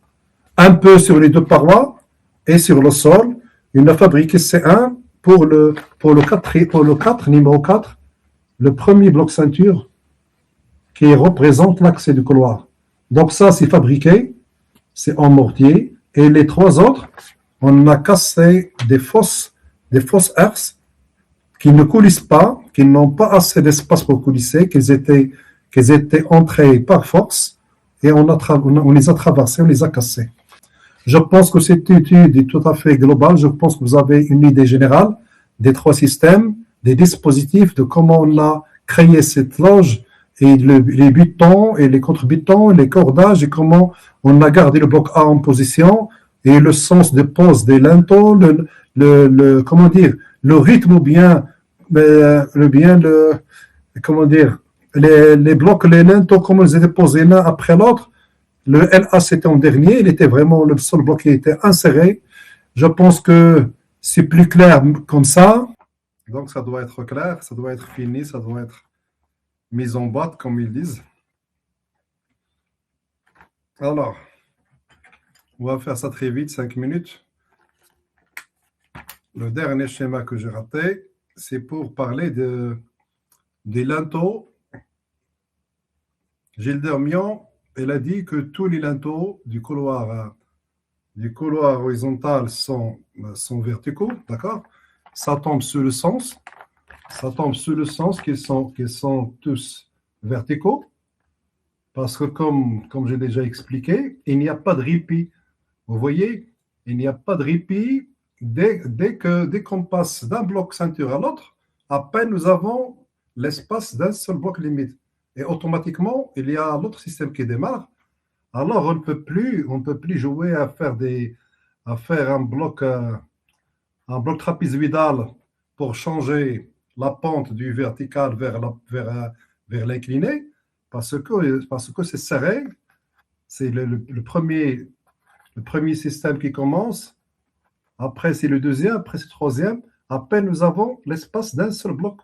un peu sur les deux parois et sur le sol. On a fabriqué C1 pour le 4, numéro 4, le premier bloc ceinture qui représente l'accès du couloir. Donc ça, c'est fabriqué, c'est en mortier. Et les 3 autres, on a cassé des fausses herses qui ne coulissent pas, qui n'ont pas assez d'espace pour coulisser, qu'ils étaient entrés par force, et on les a traversés, on les a cassés. Je pense que cette étude est tout à fait globale. Je pense que vous avez une idée générale des 3 systèmes, des dispositifs, de comment on a créé cette loge, et les butons et les contre-butons, les cordages, et comment on a gardé le bloc A en position, et le sens de pose des linteaux, comment dire, le rythme ou bien, comment dire, les blocs, les linteaux, comment ils étaient posés l'un après l'autre. Le LA, c'était en dernier, il était vraiment le seul bloc qui était inséré. Je pense que c'est plus clair comme ça. Donc, ça doit être clair, ça doit être fini, ça doit être mis en boîte, comme ils disent. Alors, on va faire ça très vite, 5 minutes. Le dernier schéma que j'ai raté, c'est pour parler des linteaux. Gilles Dermion, elle a dit que tous les linteaux du couloir horizontal sont verticaux, d'accord? Ça tombe sous le sens. Qu'ils sont tous verticaux. Parce que comme j'ai déjà expliqué, il n'y a pas de répit. Vous voyez, il n'y a pas de répit dès qu'on passe d'un bloc ceinture à l'autre, à peine nous avons l'espace d'un seul bloc limite. Et automatiquement, il y a l'autre système qui démarre. Alors, on ne peut plus jouer à faire un bloc trapézoïdal pour changer la pente du vertical vers l'incliné, parce que c'est serré. C'est le premier système qui commence. Après, c'est le deuxième. Après, c'est le troisième. À peine nous avons l'espace d'un seul bloc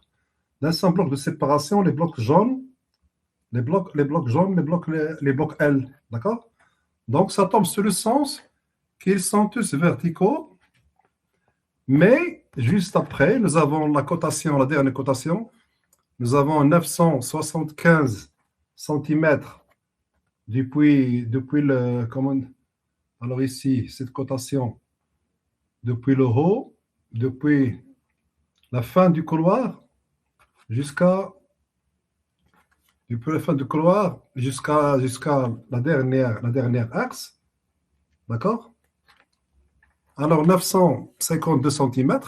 de séparation, les blocs jaunes, les blocs jaunes, les blocs L. D'accord? Donc, ça tombe sur le sens qu'ils sont tous verticaux. Mais juste après, nous avons la cotation, la dernière cotation. Nous avons 975 cm depuis le. Alors ici, cette cotation, depuis le haut, depuis la fin du couloir depuis la fin du couloir jusqu'à la dernière axe. D'accord? Alors 952 cm.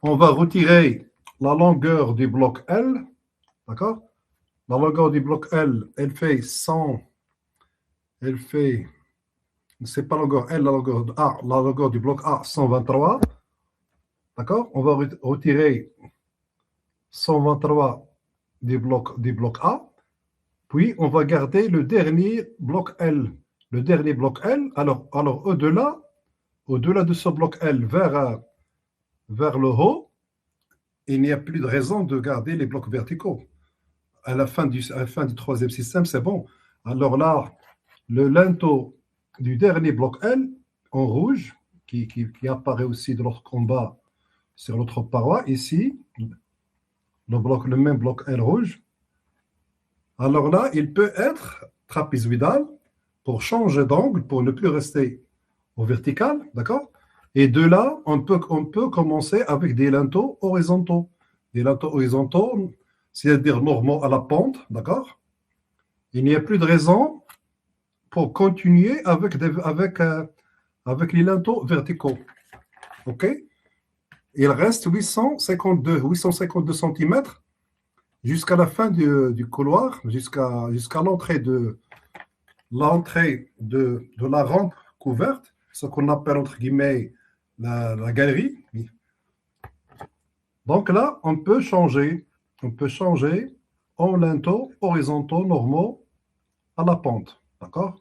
On va retirer la longueur du bloc L. D'accord? La longueur du bloc L, elle fait 100. Elle fait. C'est pas la longueur L, la longueur A. La longueur du bloc A, 123. D'accord? On va retirer 123 du bloc A. Puis, on va garder le dernier bloc L. Le dernier bloc L, alors au-delà de ce bloc L vers le haut, il n'y a plus de raison de garder les blocs verticaux. À la fin du troisième système, c'est bon. Alors là, le linteau du dernier bloc L en rouge, qui apparaît aussi de l'autre combat sur l'autre paroi, ici, le même bloc L rouge. Alors là, il peut être trapézoïdal pour changer d'angle, pour ne plus rester au vertical, d'accord? Et de là, on peut commencer avec des linteaux horizontaux. Des linteaux horizontaux, c'est-à-dire normaux à la pente, d'accord? Il n'y a plus de raison pour continuer avec les linteaux verticaux. OK? Il reste 852 cm jusqu'à la fin du couloir, jusqu'à l'entrée de la rampe couverte, ce qu'on appelle entre guillemets la galerie. Donc là, on peut changer en linteaux horizontaux normaux à la pente. D'accord?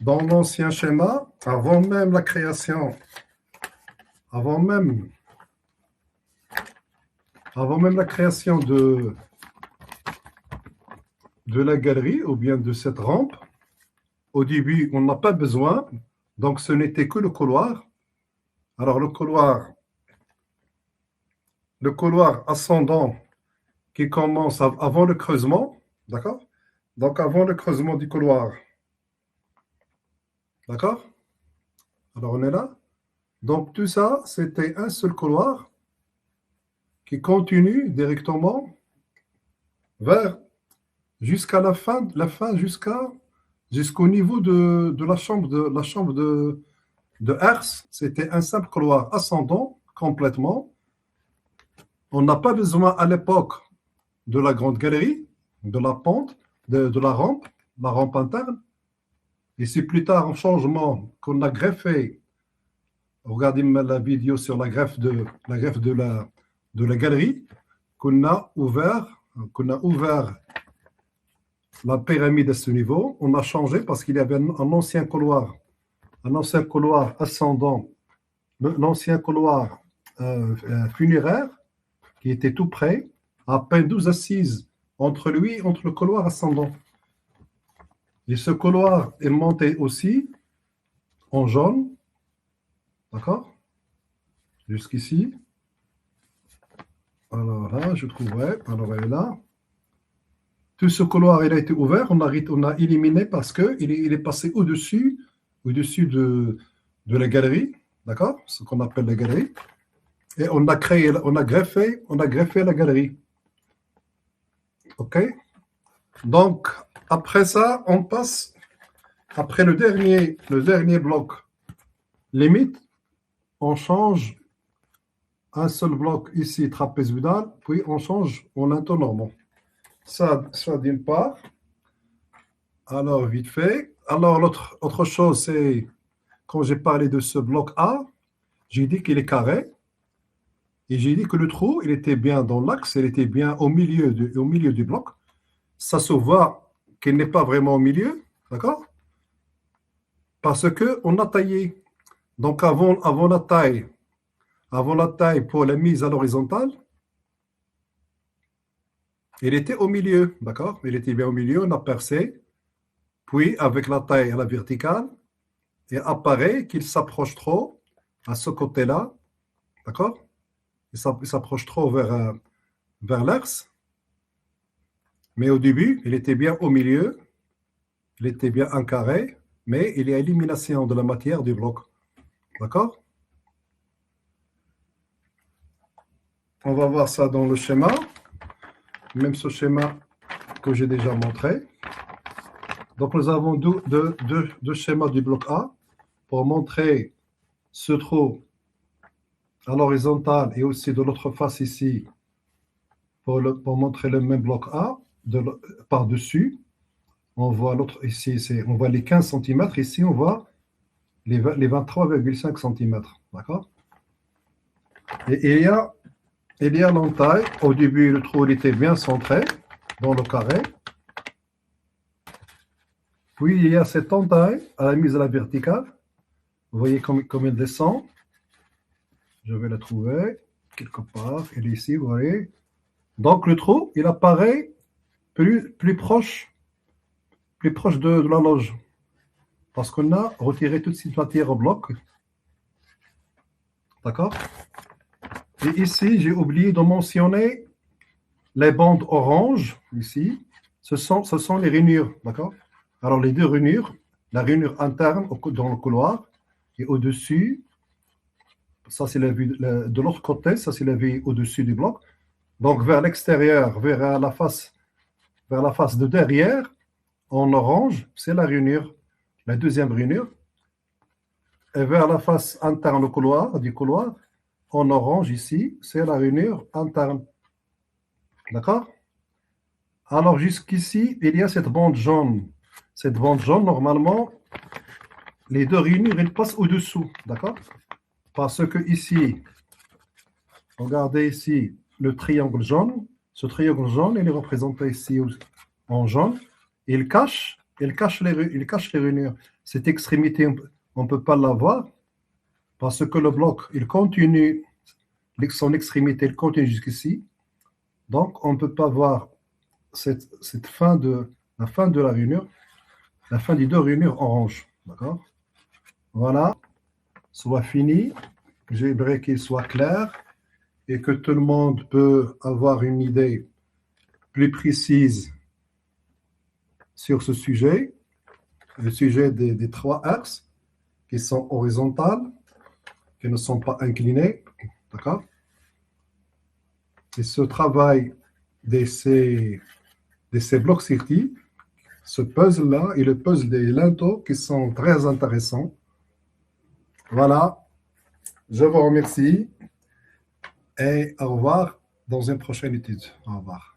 Dans l'ancien schéma, avant même la création, avant même la création de la galerie ou bien de cette rampe, au début, on n'a pas besoin, donc ce n'était que le couloir. Alors le couloir ascendant qui commence avant le creusement, d'accord? Donc avant le creusement du couloir, d'accord? Alors on est là. Donc tout ça, c'était un seul couloir qui continue directement jusqu'à la fin jusqu'au niveau de la chambre de herse. C'était un simple couloir ascendant complètement. On n'a pas besoin à l'époque de la grande galerie, de la pente, de la rampe interne. Et c'est plus tard, en changement, qu'on a greffé. Regardez la vidéo sur la greffe de la galerie, qu'on a ouvert la pyramide à ce niveau. On a changé parce qu'il y avait un ancien couloir ascendant, l'ancien couloir funéraire qui était tout près, à peine 12 assises entre le couloir ascendant. Et ce couloir est monté aussi en jaune, d'accord? Jusqu'ici. Alors là, je trouverai. Alors elle est là. Tout ce couloir, il a été ouvert. On a éliminé parce qu'il est passé au-dessus de la galerie, d'accord? Ce qu'on appelle la galerie. Et on a greffé la galerie. OK? Donc, après ça, on passe, après le dernier bloc limite, on change un seul bloc ici, trapézoïdal, puis on change en linteau normand. Ça d'une part. Alors, vite fait. Alors, autre chose, c'est quand j'ai parlé de ce bloc A, j'ai dit qu'il est carré. Et j'ai dit que le trou, il était bien dans l'axe, il était bien au milieu du bloc. Ça se voit qu'il n'est pas vraiment au milieu, d'accord? Parce qu'on a taillé. Donc, avant la taille pour la mise à l'horizontale, il était au milieu, d'accord? Il était bien au milieu, on a percé. Puis, avec la taille à la verticale, il apparaît qu'il s'approche trop à ce côté-là, d'accord? Il s'approche trop vers l'axe. Mais au début, il était bien au milieu, il était bien un carré, mais il y a élimination de la matière du bloc. D'accord? On va voir ça dans le schéma, même ce schéma que j'ai déjà montré. Donc, nous avons deux schémas du bloc A pour montrer ce trou à l'horizontale et aussi de l'autre face ici pour montrer le même bloc A par-dessus. On voit l'autre ici, on voit les 15 cm. Ici, on voit les 23,5 cm. D'accord? Et il y a l'entaille. Au début, le trou il était bien centré dans le carré. Puis, il y a cette entaille à la mise à la verticale. Vous voyez comme elle descend. Je vais la trouver quelque part. Elle est ici, vous voyez. Donc, le trou, il apparaît plus proche de la loge. Parce qu'on a retiré toute cette matière au bloc. D'accord? Et ici, j'ai oublié de mentionner les bandes oranges, ici. Ce sont les rainures, d'accord? Alors, les deux rainures, la rainure interne dans le couloir et au-dessus, ça c'est la vue de l'autre côté, ça c'est la vue au-dessus du bloc. Donc, vers l'extérieur, vers la face de derrière, en orange, c'est la rainure, la deuxième rainure. Et vers la face interne du couloir, en orange ici, c'est la rainure interne. D'accord? Alors, jusqu'ici, il y a cette bande jaune. Cette bande jaune, normalement, les deux rainures, elles passent au-dessous. D'accord? Parce que ici, regardez ici, le triangle jaune. Ce triangle jaune, il est représenté ici en jaune. Il cache les rainures. Cette extrémité, on ne peut pas la voir parce que le bloc, il continue, son extrémité, il continue jusqu'ici. Donc, on ne peut pas voir la fin de la rainure, la fin des deux rainures orange. D'accord? Voilà, soit fini. J'aimerais qu'il soit clair et que tout le monde peut avoir une idée plus précise sur ce sujet, le sujet des trois axes qui sont horizontales, qui ne sont pas inclinés. D'accord? Et ce travail de ces blocs circuits, ce puzzle-là et le puzzle des linteaux qui sont très intéressants. Voilà, je vous remercie et au revoir dans une prochaine étude. Au revoir.